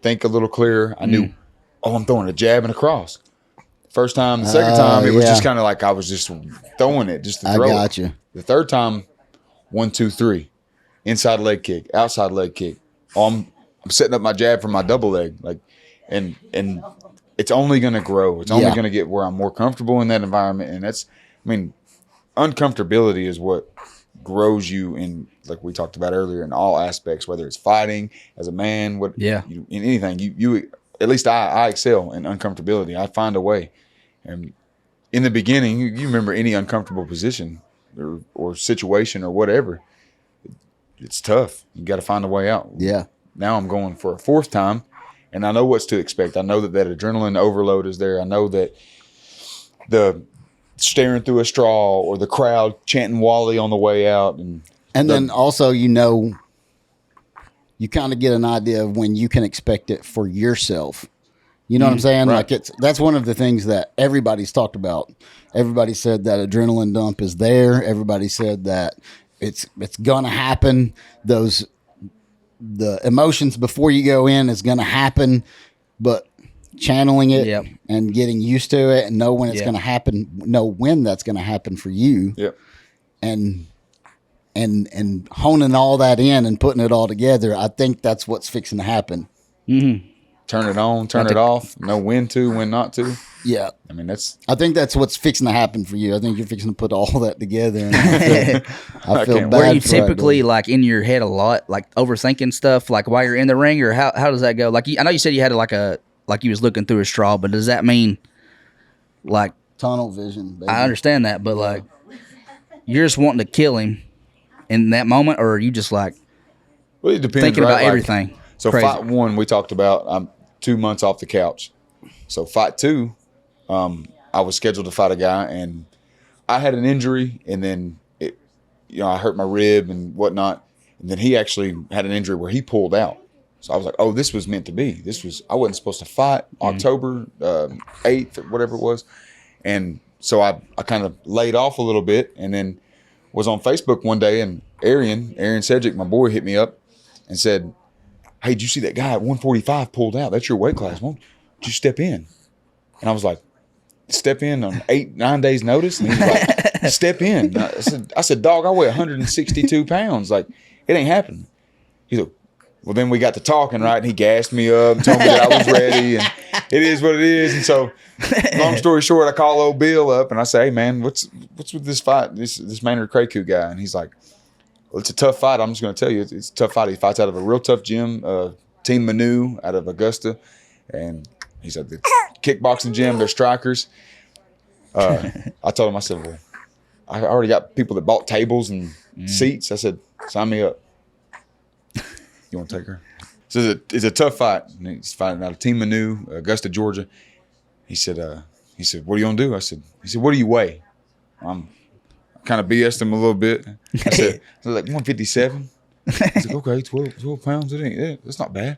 think a little clearer. I knew, I'm throwing a jab and a cross. First time, the second time, it was just kind of like I was just throwing it just to throw it. I got you. The third time, 1, 2, 3, inside leg kick, outside leg kick. I'm setting up my jab for my double leg, like, and it's only going to grow. It's only going to get where I'm more comfortable in that environment, and that's, I mean, uncomfortability is what grows you in, like we talked about earlier, in all aspects, whether it's fighting as a man, in anything. You at least I excel in uncomfortability. I find a way. And in the beginning, you remember any uncomfortable position or situation or whatever, it's tough. You got to find a way out. Yeah. Now I'm going for a fourth time, and I know what's to expect. I know that adrenaline overload is there. I know that the staring through a straw or the crowd chanting Wally on the way out. And then also, you know, you kind of get an idea of when you can expect it for yourself. You know what I'm saying? Right. Like that's one of the things that everybody's talked about. Everybody said that adrenaline dump is there. Everybody said that it's gonna happen. The emotions before you go in is gonna happen, but channeling it and getting used to it and know when it's gonna happen, know when that's gonna happen for you. Yep. And honing all that in and putting it all together, I think that's what's fixing to happen. Mm-hmm. Turn it on, turn it off. Know when to, when not to. Yeah. I mean, I think that's what's fixing to happen for you. I think you're fixing to put all that together. And I feel bad. Were you typically like in your head a lot, like overthinking stuff, like while you're in the ring, or how does that go? Like, I know you said you had like you was looking through a straw, but does that mean like tunnel vision? Baby. I understand that, but like you're just wanting to kill him in that moment, or are you just like it depends, thinking about like, everything? So crazy. Fight 1, we talked about, I'm 2 months off the couch. So fight 2, I was scheduled to fight a guy, and I had an injury, and then I hurt my rib and whatnot, and then he actually had an injury where he pulled out. So I was like, oh, this was meant to be. I wasn't supposed to fight October 8th or whatever it was. And so I kind of laid off a little bit, and then was on Facebook one day, and Aaron Cedric, my boy, hit me up and said, hey, did you see that guy at 145 pulled out? That's your weight class. Won't you step in? And I was like, step in on 8-9 days notice? And he was like, step in. I said, dog, I weigh 162 pounds. Like, it ain't happening. He's like, well, then we got to talking, right? And he gassed me up and told me that I was ready, and it is what it is. And so, long story short, I call old Bill up and I say, hey, man, what's with this fight, this Maynard Kraku guy? And he's like, well, it's a tough fight. I'm just going to tell you, it's a tough fight. He fights out of a real tough gym, Team Manu out of Augusta. And he's at the kickboxing gym. They're strikers. I told him, I said, well, I already got people that bought tables and seats. I said, sign me up. You want to take her? So it's a tough fight. And he's fighting out of Team Manu, Augusta, Georgia. He said, what are you going to do? He said, what do you weigh? I'm kind of BS'd him a little bit. I said like 157. He's like, okay, 12 pounds. That's not bad.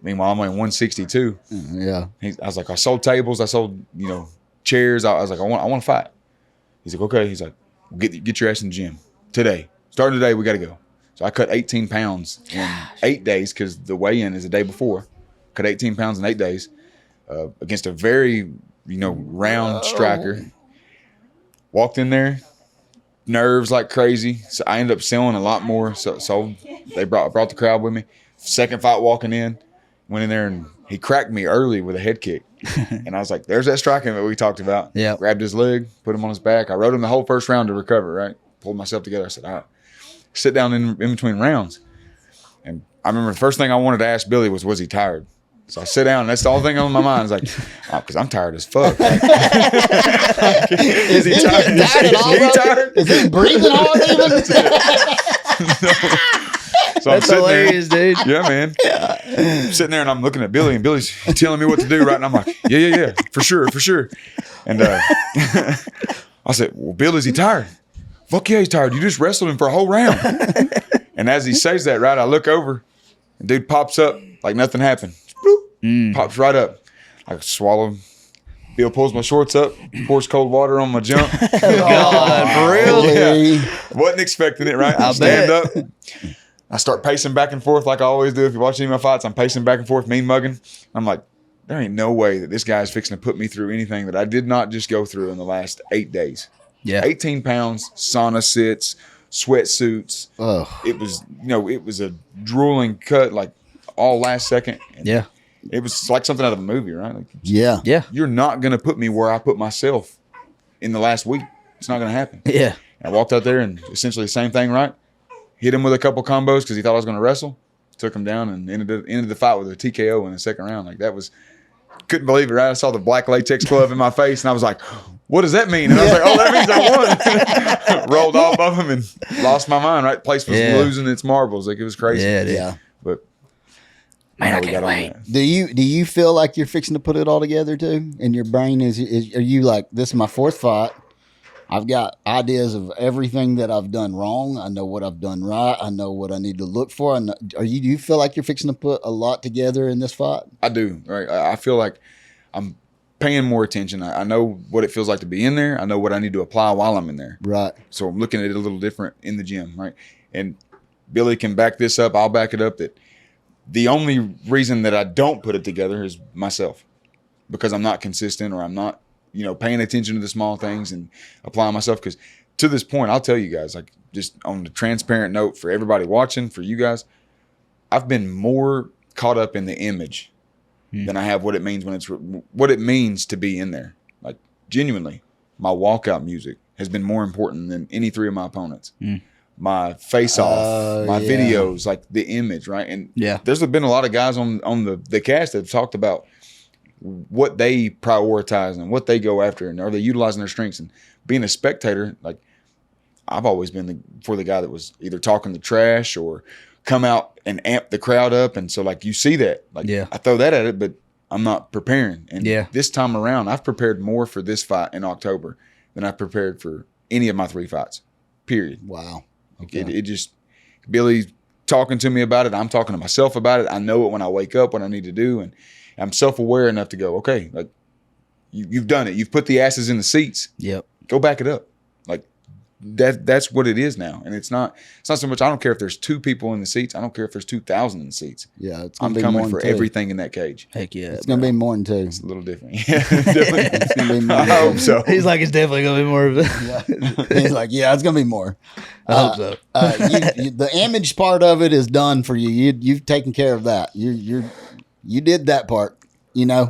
Meanwhile, I'm like 162. Yeah. I was like, I sold tables. I sold, chairs. I was like, I want to fight. He's like, okay. He's like, get your ass in the gym today. Starting today, we got to go. So I cut 18 pounds in 8 days because the weigh-in is the day before. Cut 18 pounds in 8 days against a very, round striker. Walked in there, nerves like crazy. So I ended up selling a lot more. So they brought the crowd with me. Second fight walking in, went in there and he cracked me early with a head kick. And I was like, there's that striking that we talked about. Yeah. Grabbed his leg, put him on his back. I rode him the whole first round to recover, right? Pulled myself together. I said, all right, sit down in between rounds. And I remember the first thing I wanted to ask Billy was he tired? So I sit down, and that's the only thing on my mind. Is like, because I'm tired as fuck. Is he tired? Is he breathing hard even? So That's hilarious, dude. Yeah, man. I'm sitting there and I'm looking at Billy, and Billy's telling me what to do, right? And I'm like, yeah, for sure. And I said, well, Bill, is he tired? Fuck yeah, he's tired. You just wrestled him for a whole round. And as he says that, right, I look over, and dude pops up like nothing happened. Pops right up. I swallow him. Bill pulls my shorts up, pours cold water on my jump. God, really? Yeah. Wasn't expecting it, right? I stand up. I start pacing back and forth like I always do. If you watch any of my fights, I'm pacing back and forth, mean mugging. I'm like, there ain't no way that this guy is fixing to put me through anything that I did not just go through in the last 8 days. Yeah. 18 pounds, sauna sits, sweatsuits. Ugh. It was, it was a drooling cut, like all last second. And Yeah. it was like something out of a movie, right? Like, Yeah. you're not going to put me where I put myself in the last week. It's not going to happen. Yeah. And I walked out there and essentially the same thing, right? Hit him with a couple combos because he thought I was going to wrestle. Took him down and ended the fight with a TKO in the second round. Like, that was, couldn't believe it, right? I saw the black latex glove in my face and I was like, what does that mean? And I was like, oh, that means I won. Rolled off of him and lost my mind, right? Place was losing its marbles. Like, it was crazy. Yeah, dude. Yeah. But Man, I can't wait. Do you feel like you're fixing to put it all together too? In your brain, are you like, this is my fourth fight? I've got ideas of everything that I've done wrong. I know what I've done right. I know what I need to look for. And do you feel like you're fixing to put a lot together in this fight? I do. Right. I feel like I'm paying more attention. I know what it feels like to be in there. I know what I need to apply while I'm in there. Right. So I'm looking at it a little different in the gym. Right. And Billy can back this up. I'll back it up that the only reason that I don't put it together is myself, because I'm not consistent or I'm not, paying attention to the small things and applying myself. Because to this point, I'll tell you guys, like, just on the transparent note for everybody watching, for you guys, I've been more caught up in the image than I have what it means what it means to be in there. Like, genuinely, my walkout music has been more important than any three of my opponents. My face-off, my videos, like the image, right? And there's been a lot of guys on the cast that have talked about what they prioritize and what they go after, and are they utilizing their strengths. And being a spectator, like, I've always been for the guy that was either talking the trash or come out and amp the crowd up. And so, like, you see that, like, I throw that at it, but I'm not preparing. And this time around, I've prepared more for this fight in October than I've prepared for any of my 3 fights, period. Wow. Okay. It just, Billy talking to me about it. I'm talking to myself about it. I know it when I wake up, what I need to do. And I'm self-aware enough to go, okay, like, you've done it. You've put the asses in the seats. Yep. Go back it up. Like, that's what it is now. And it's not so much, I don't care if there's 2 people in the seats. I don't care if there's 2,000 in the seats. Yeah. I'm coming for everything in that cage. Heck yeah. It's going to be more than 2. It's a little different. Yeah, definitely. It's going to be more. I hope so. He's like, it's definitely going to be more of it. Yeah. He's like, yeah, it's going to be more. I hope so. The image part of it is done for you. You've taken care of that. You did that part, Yeah.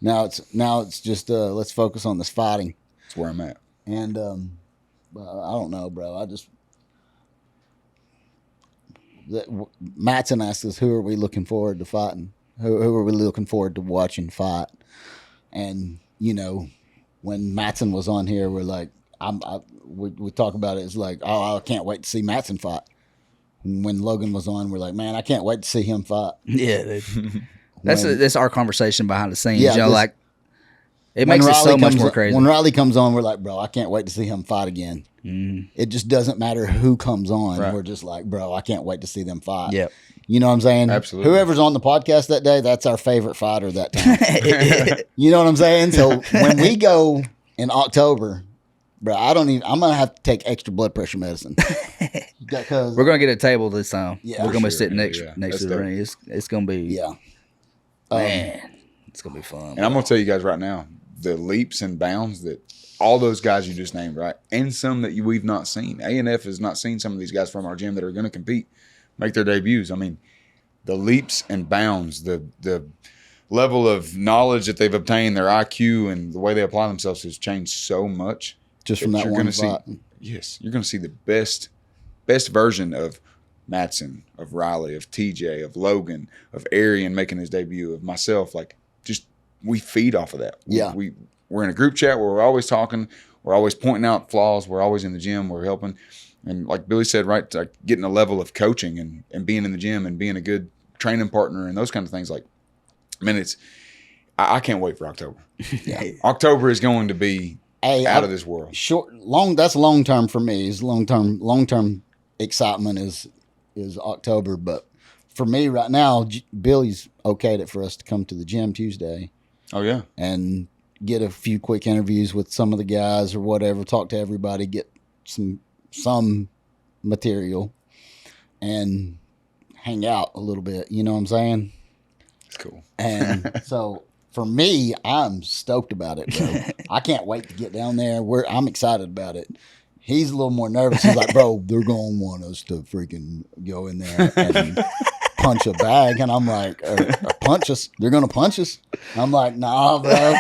Now it's just let's focus on this fighting. That's where I'm at. And I don't know, bro. Matson asked us, who are we looking forward to fighting? Who are we looking forward to watching fight? And when Matson was on here, we're like, we talk about it. It's like, oh, I can't wait to see Matson fight. When Logan was on, we're like, man, I can't wait to see him fight. Yeah, dude. That's our conversation behind the scenes. Yeah, like, it makes it so much more crazy. When Riley comes on, we're like, bro, I can't wait to see him fight again. It just doesn't matter who comes on. Right. We're just like, bro, I can't wait to see them fight. Yep. You know what I'm saying? Absolutely. Whoever's on the podcast that day, that's our favorite fighter that time. You know what I'm saying? So when we go in October, bro, I'm going to have to take extra blood pressure medicine. We're going to get a table this time. Yeah, we're going to be sitting next to the dope. ring. It's going to be, man, it's going to be fun. And I'm going to tell you guys right now, the leaps and bounds that all those guys you just named, right, and some that we've not seen. A&F has not seen some of these guys from our gym that are going to compete, make their debuts. I mean, the leaps and bounds, the level of knowledge that they've obtained, their IQ, and the way they apply themselves has changed so much. Just from that one fight. Yes, you're going to see the best version of Matson, of Riley, of TJ, of Logan, of Arian making his debut, of myself. Like, just we feed off of that. Yeah. We're in a group chat where we're always talking. We're always pointing out flaws. We're always in the gym. We're helping. And like Billy said, right, like getting a level of coaching and being in the gym and being a good training partner and those kind of things. Like, I mean, I can't wait for October. Yeah. October is going to be out of this world. That's long term for me. Is long term excitement is October. But for me right now, Billy's okayed it for us to come to the gym Tuesday. Oh yeah, and get a few quick interviews with some of the guys or whatever. Talk to everybody. Get some material and hang out a little bit. You know what I'm saying? It's cool. And so for me, I'm stoked about it, bro. I can't wait to get down there. I'm excited about it. He's a little more nervous. He's like, bro, they're going to want us to freaking go in there and punch a bag. And I'm like, punch us. They're going to punch us. I'm like, nah, bro.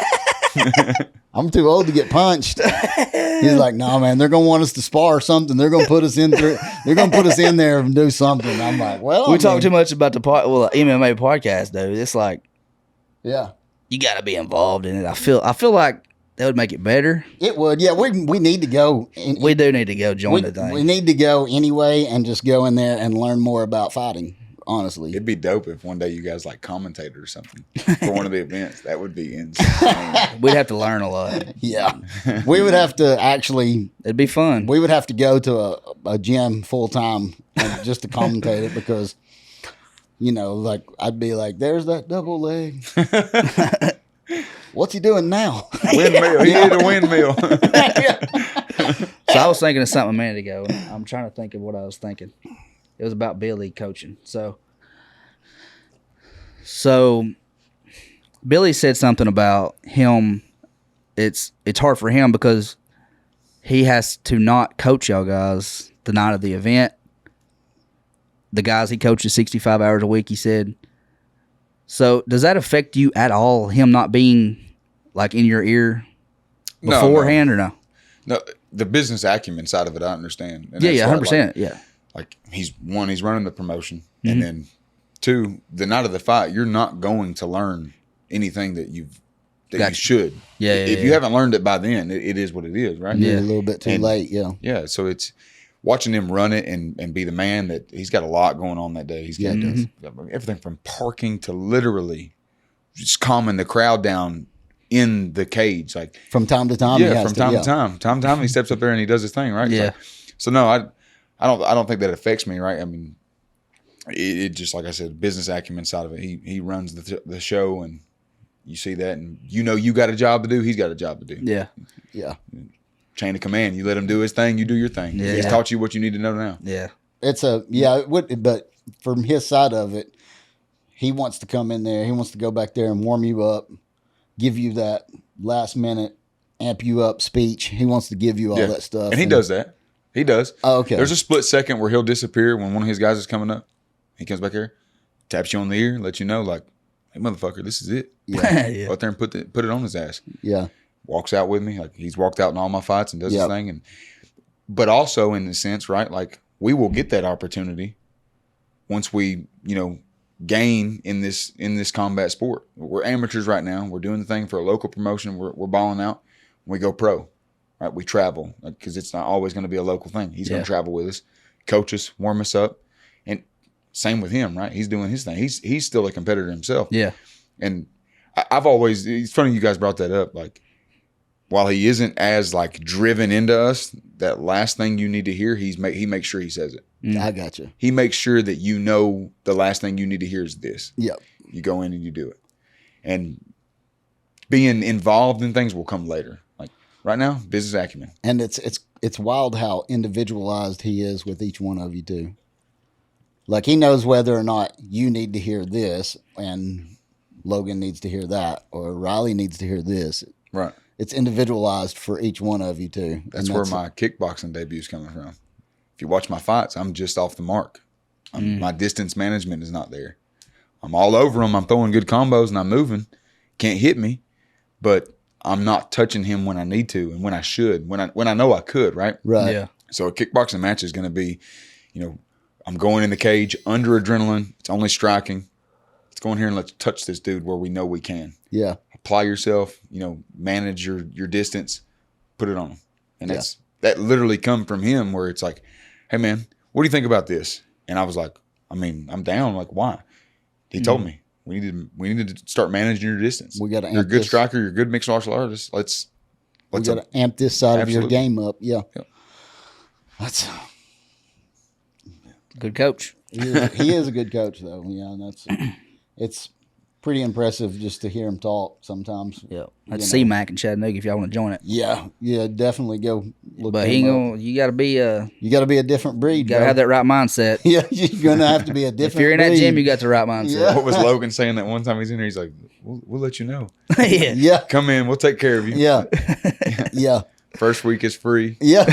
I'm too old to get punched. He's like, nah, man, they're going to want us to spar or something. They're going to put us in there. They're going to put us in there and do something. I'm like, well, we talk too much about the MMA podcast, dude. It's like, yeah, you got to be involved in it. I feel like that would make it better. It would. Yeah, we need to go. We do need to go join the thing. We need to go anyway and just go in there and learn more about fighting, honestly. It'd be dope if one day you guys like commentated or something for one of the events. That would be insane. We'd have to learn a lot. Yeah. We would have to actually. It'd be fun. We would have to go to a gym full time just to commentate it because, you know, like I'd be like, there's that double leg. What's he doing now? Windmill. He did a windmill. So I was thinking of something a minute ago. I'm trying to think of what I was thinking. It was about Billy coaching. So Billy said something about him. It's hard for him because he has to not coach y'all guys the night of the event. The guys he coaches 65 hours a week, he said. So does that affect you at all, him not being like in your ear beforehand or no? No, the business acumen side of it, I understand. And yeah, 100%. Like, yeah. Like he's running the promotion. Mm-hmm. And then two, the night of the fight, you're not going to learn anything that you should. Yeah. If you haven't learned it by then, it is what it is, right? Yeah, a little bit too late, yeah. Yeah, so it's watching him run it and be the man that he's got a lot going on that day. He's got everything from parking to literally just calming the crowd down in the cage, like from time to time. Yeah, from time to time. Time to time, he steps up there and he does his thing, right? Yeah. Like, so no, I don't think that affects me, right? I mean, it just like I said, business acumen side of it. He runs the show, and you see that, and you know you got a job to do. He's got a job to do. Yeah. Chain of command. You let him do his thing. You do your thing. Yeah. He's taught you what you need to know now. Yeah. But from his side of it, he wants to come in there. He wants to go back there and warm you up, give you that last minute, amp you up speech. He wants to give you all that stuff. And he does that. He does. Oh, okay. There's a split second where he'll disappear when one of his guys is coming up. He comes back here, taps you on the ear, lets you know, like, hey, motherfucker, this is it. Yeah. Go out there and put it on his ass. Yeah. Walks out with me. Like, he's walked out in all my fights and does his thing. But also in the sense, right, like, we will get that opportunity once we, gain in this combat sport. We're amateurs right now. We're doing the thing for a local promotion. We're balling out. We go pro, right? We travel because it's not always going to be a local thing. He's going to travel with us, coach us, warm us up, and same with him, right? He's doing his thing. He's still a competitor himself. Yeah. And I've always, it's funny you guys brought that up. Like, while he isn't as like driven into us, that last thing you need to hear, he makes sure he says it. I got you. He makes sure that you know the last thing you need to hear is this. Yep. You go in and you do it. And being involved in things will come later. Like right now, business acumen. And it's wild how individualized he is with each one of you too. Like he knows whether or not you need to hear this and Logan needs to hear that or Riley needs to hear this. Right. It's individualized for each one of you too. That's where my kickboxing debut is coming from. If you watch my fights, I'm just off the mark. My distance management is not there. I'm all over him. I'm throwing good combos and I'm moving. Can't hit me, but I'm not touching him when I need to and when I should, when I know I could, right? Right. Yeah. So a kickboxing match is going to be, I'm going in the cage under adrenaline. It's only striking. Let's go in here and let's touch this dude where we know we can. Yeah. Apply yourself, manage your distance, put it on him. And that literally come from him where it's like, hey man, what do you think about this? And I was like, I'm down. Like, why? He told me we needed to start managing your distance. We got to. You're a good striker. You're a good mixed martial artist. Let's we got to amp this side of your game up. Yeah. That's good coach. He is a good coach though. Yeah, it's pretty impressive just to hear him talk sometimes. Yeah, that's C-Mac in Chattanooga if y'all want to join it. Yeah, definitely go look. But you got to be a different breed. You got to have that right mindset. Yeah, you're gonna have to be a different. If you're in that gym, you got the right mindset. Yeah. What was Logan saying that one time he's in there? He's like, "We'll let you know. Yeah, come in, we'll take care of you. Yeah, yeah. First week is free. Yeah,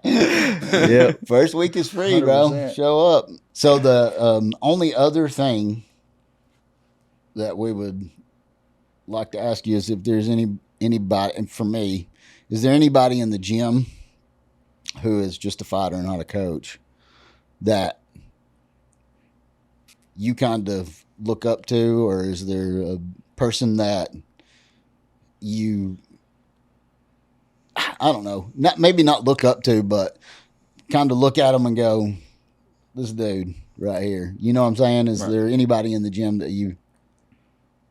yeah. First week is free, 100%. Bro. Show up." So the only other thing that we would like to ask you is if there's anybody, and for me, is there anybody in the gym who is just a fighter, not a coach, that you kind of look up to, or is there a person that you, I don't know, maybe not look up to, but kind of look at them and go, this dude right here. You know what I'm saying? Is there anybody in the gym that you...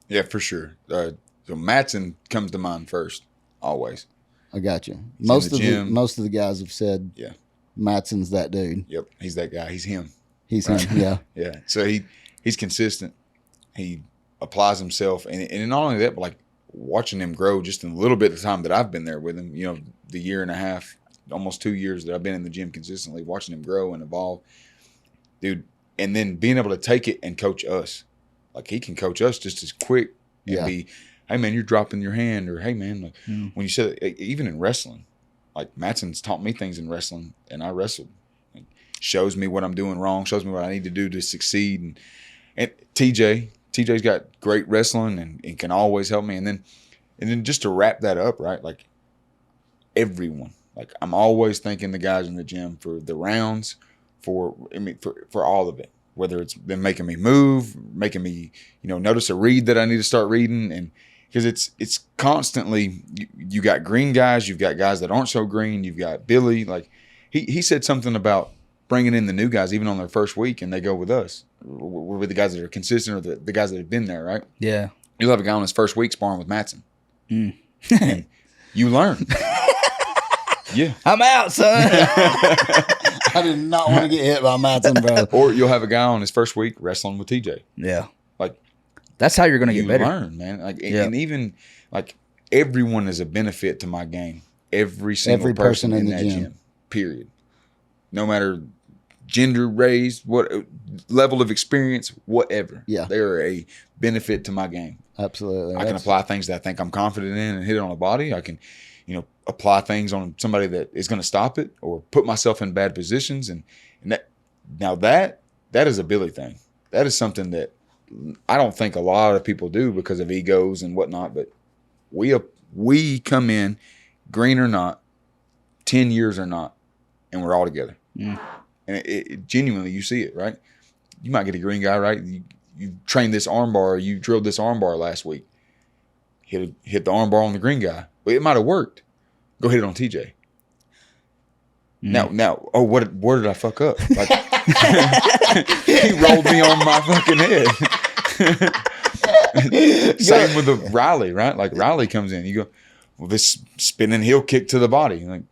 Yeah, for sure. So Matson comes to mind first, always. I got you. Most of the guys have said, Matson's that dude. Yep, he's that guy. He's him. He's him. Yeah, yeah. So he's consistent. He applies himself, and not only that, but like watching him grow just in a little bit of time that I've been there with him. The year and a half, almost 2 years that I've been in the gym consistently, watching him grow and evolve, dude. And then being able to take it and coach us. Like, he can coach us just as quick and be, hey, man, you're dropping your hand. Or, hey, man, like, when you said it, even in wrestling, like, Matson's taught me things in wrestling, and I wrestled. Like, shows me what I'm doing wrong, shows me what I need to do to succeed. And TJ's got great wrestling and can always help me. And then just to wrap that up, right, like, everyone. Like, I'm always thanking the guys in the gym for the rounds, for all of it. Whether it's been making me move, making me, notice a read that I need to start reading. And because it's constantly, you got green guys, you've got guys that aren't so green, you've got Billy. Like, he said something about bringing in the new guys even on their first week, and they go with us. We're with the guys that are consistent, or the guys that have been there, right? Yeah. You'll have a guy on his first week sparring with Matson. And you learn. Yeah. I'm out, son. I did not want to get hit by Matson, bro. Or you'll have a guy on his first week wrestling with TJ. Yeah. Like, that's how you're going to get better. You learn, man. Like, and even, like, everyone is a benefit to my game. Every single person in that gym. Period. No matter gender, race, what level of experience, whatever. Yeah. They are a benefit to my game. Absolutely. I can apply things that I think I'm confident in and hit it on a body. I can, apply things on somebody that is going to stop it, or put myself in bad positions. And that is a Billy thing. That is something that I don't think a lot of people do because of egos and whatnot. But we come in, green or not, 10 years or not, and we're all together. And it genuinely, you see it, right? You might get a green guy, right? You trained this armbar, you drilled this armbar last week. Hit the armbar on the green guy. Well, it might have worked. Go hit it on TJ. Now, where did I fuck up? Like, he rolled me on my fucking head. Same with the Riley, right? Like, Riley comes in, you go, well, this spinning heel kick to the body. You're like,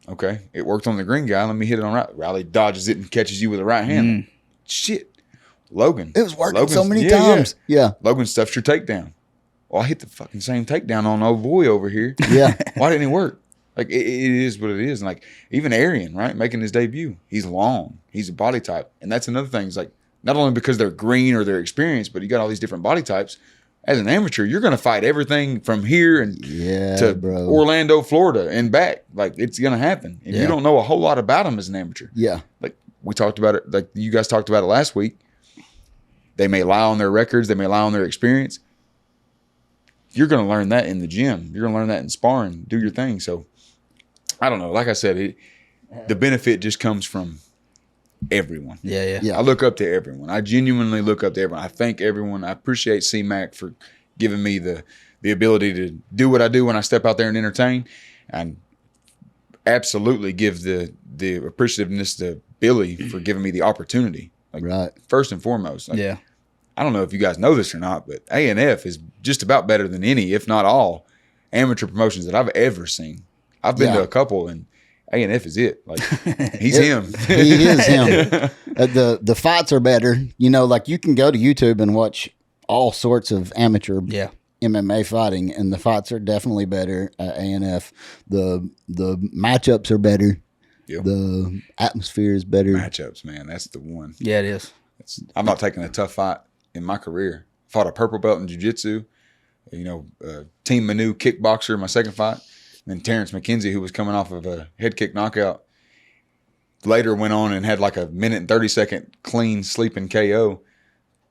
okay, it worked on the green guy. Let me hit it on Riley. Riley dodges it and catches you with the right hand. Shit, Logan. It was working so many times. Yeah. Logan stuffs your takedown. Well, I hit the fucking same takedown on old boy over here. Yeah. Why didn't it work? Like, it is what it is. And like, even Arian, right, making his debut, he's long. He's a body type. And that's another thing. It's like, not only because they're green or they're experienced, but you got all these different body types. As an amateur, you're going to fight everything from here to Orlando, Florida, and back. Like, it's going to happen. And you don't know a whole lot about them as an amateur. Yeah. Like, we talked about it. Like, you guys talked about it last week. They may lie on their records. They may lie on their experience. You're going to learn that in the gym. You're going to learn that in sparring. Do your thing. So, I don't know. Like I said, the benefit just comes from everyone. Yeah. I look up to everyone. I genuinely look up to everyone. I thank everyone. I appreciate C-Mac for giving me the ability to do what I do when I step out there and entertain, and absolutely give the appreciativeness to Billy for giving me the opportunity. Like, right. First and foremost. Like, yeah. I don't know if you guys know this or not, but A&F is just about better than any, if not all, amateur promotions that I've ever seen. I've been to a couple, and A&F is it. Like, he's him. He is him. The fights are better. You know, like you can go to YouTube and watch all sorts of amateur MMA fighting, and the fights are definitely better at A&F. The matchups are better. Yep. The atmosphere is better. Matchups, man, that's the one. Yeah, it is. I'm not taking a tough fight in my career. Fought a purple belt in jiu-jitsu. You know, Team Manu kickboxer, my second fight. And then Terrence McKenzie, who was coming off of a head kick knockout, later went on and had like a minute and 30-second clean sleeping KO.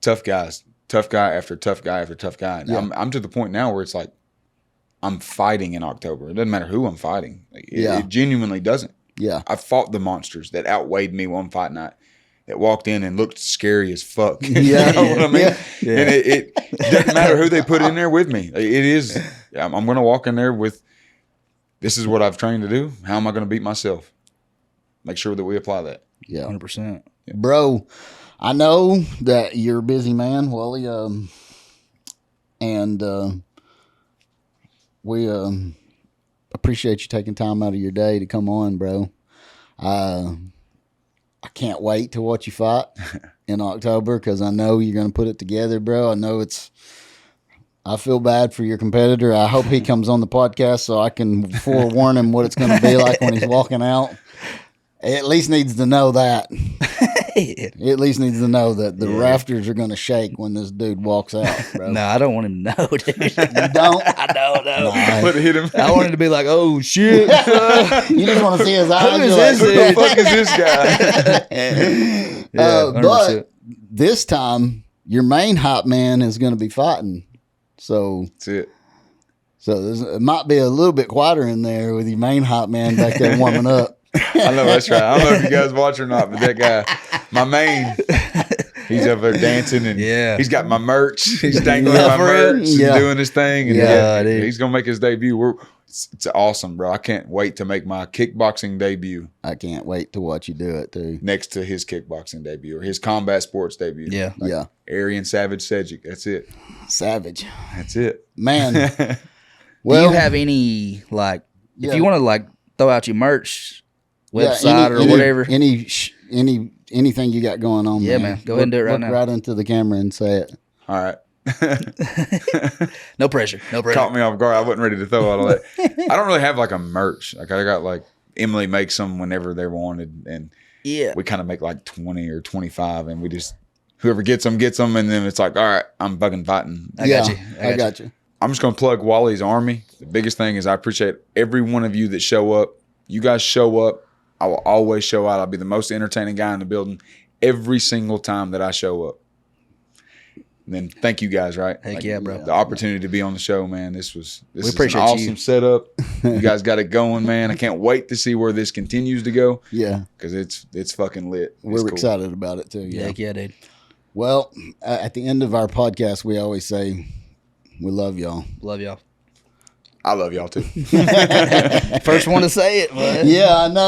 Tough guys. Tough guy after tough guy after tough guy. And I'm to the point now where it's like I'm fighting in October. It doesn't matter who I'm fighting. It genuinely doesn't. Yeah. I fought the monsters that outweighed me one fight night that walked in and looked scary as fuck. Yeah. You know what I mean? Yeah. And it doesn't matter who they put in there with me. It is, I'm going to walk in there with, this is what I've trained to do. How am I going to beat myself? Make sure that we apply that. Yeah. 100%. Yeah. Bro, I know that you're a busy man, Wally, and we appreciate you taking time out of your day to come on, bro. I can't wait to watch you fight in October because I know you're going to put it together, bro. I know I feel bad for your competitor. I hope he comes on the podcast so I can forewarn him what it's going to be like when he's walking out. He at least needs to know that. He at least needs to know that the rafters are going to shake when this dude walks out, bro. No, I don't want him to know, dude. You don't? I don't know. Let it hit him. I want him to be like, oh, shit. You just want to see his eyes. Who You're is Who this the fuck is this guy? Yeah, but this time, your main hype man is going to be fighting. So That's it. So it might be a little bit quieter in there with your main hype man back there warming up. I know, that's right. I don't know if you guys watch or not, but that guy, my main, he's over there dancing and he's got my merch. He's dangling my merch and doing his thing. And he's going to make his debut. It's awesome, bro. I can't wait to make my kickboxing debut. I can't wait to watch you do it, too. Next to his kickboxing debut or his combat sports debut. Yeah. Like Aryan Savage Sedgwick. That's it. Savage. That's it. Man. Well, do you have any, like, if you want to, like, throw out your merch website or whatever? Anything you got going on, man. Go ahead and do it right now. Right into the camera and say it. All right. No pressure. Caught me off guard. I wasn't ready to throw out all that. I don't really have like a merch. Like I got like Emily makes them whenever they're wanted, and we kind of make like 20 or 25, and we just whoever gets them, and then it's like, all right, I'm fucking fighting. I got you. I got you. I'm just gonna plug Wally's Army. The biggest thing is I appreciate every one of you that show up. You guys show up. I will always show out. I'll be the most entertaining guy in the building every single time that I show up. And then thank you guys, right? Heck yeah, bro. The opportunity to be on the show, man. This is an appreciate awesome setup. You guys got it going, man. I can't wait to see where this continues to go. Yeah. Because it's fucking lit. We're excited about it too. Yeah. Heck yeah, dude. Well, at the end of our podcast, we always say, we love y'all. Love y'all. I love y'all too. First one to say it, man. Yeah, I know.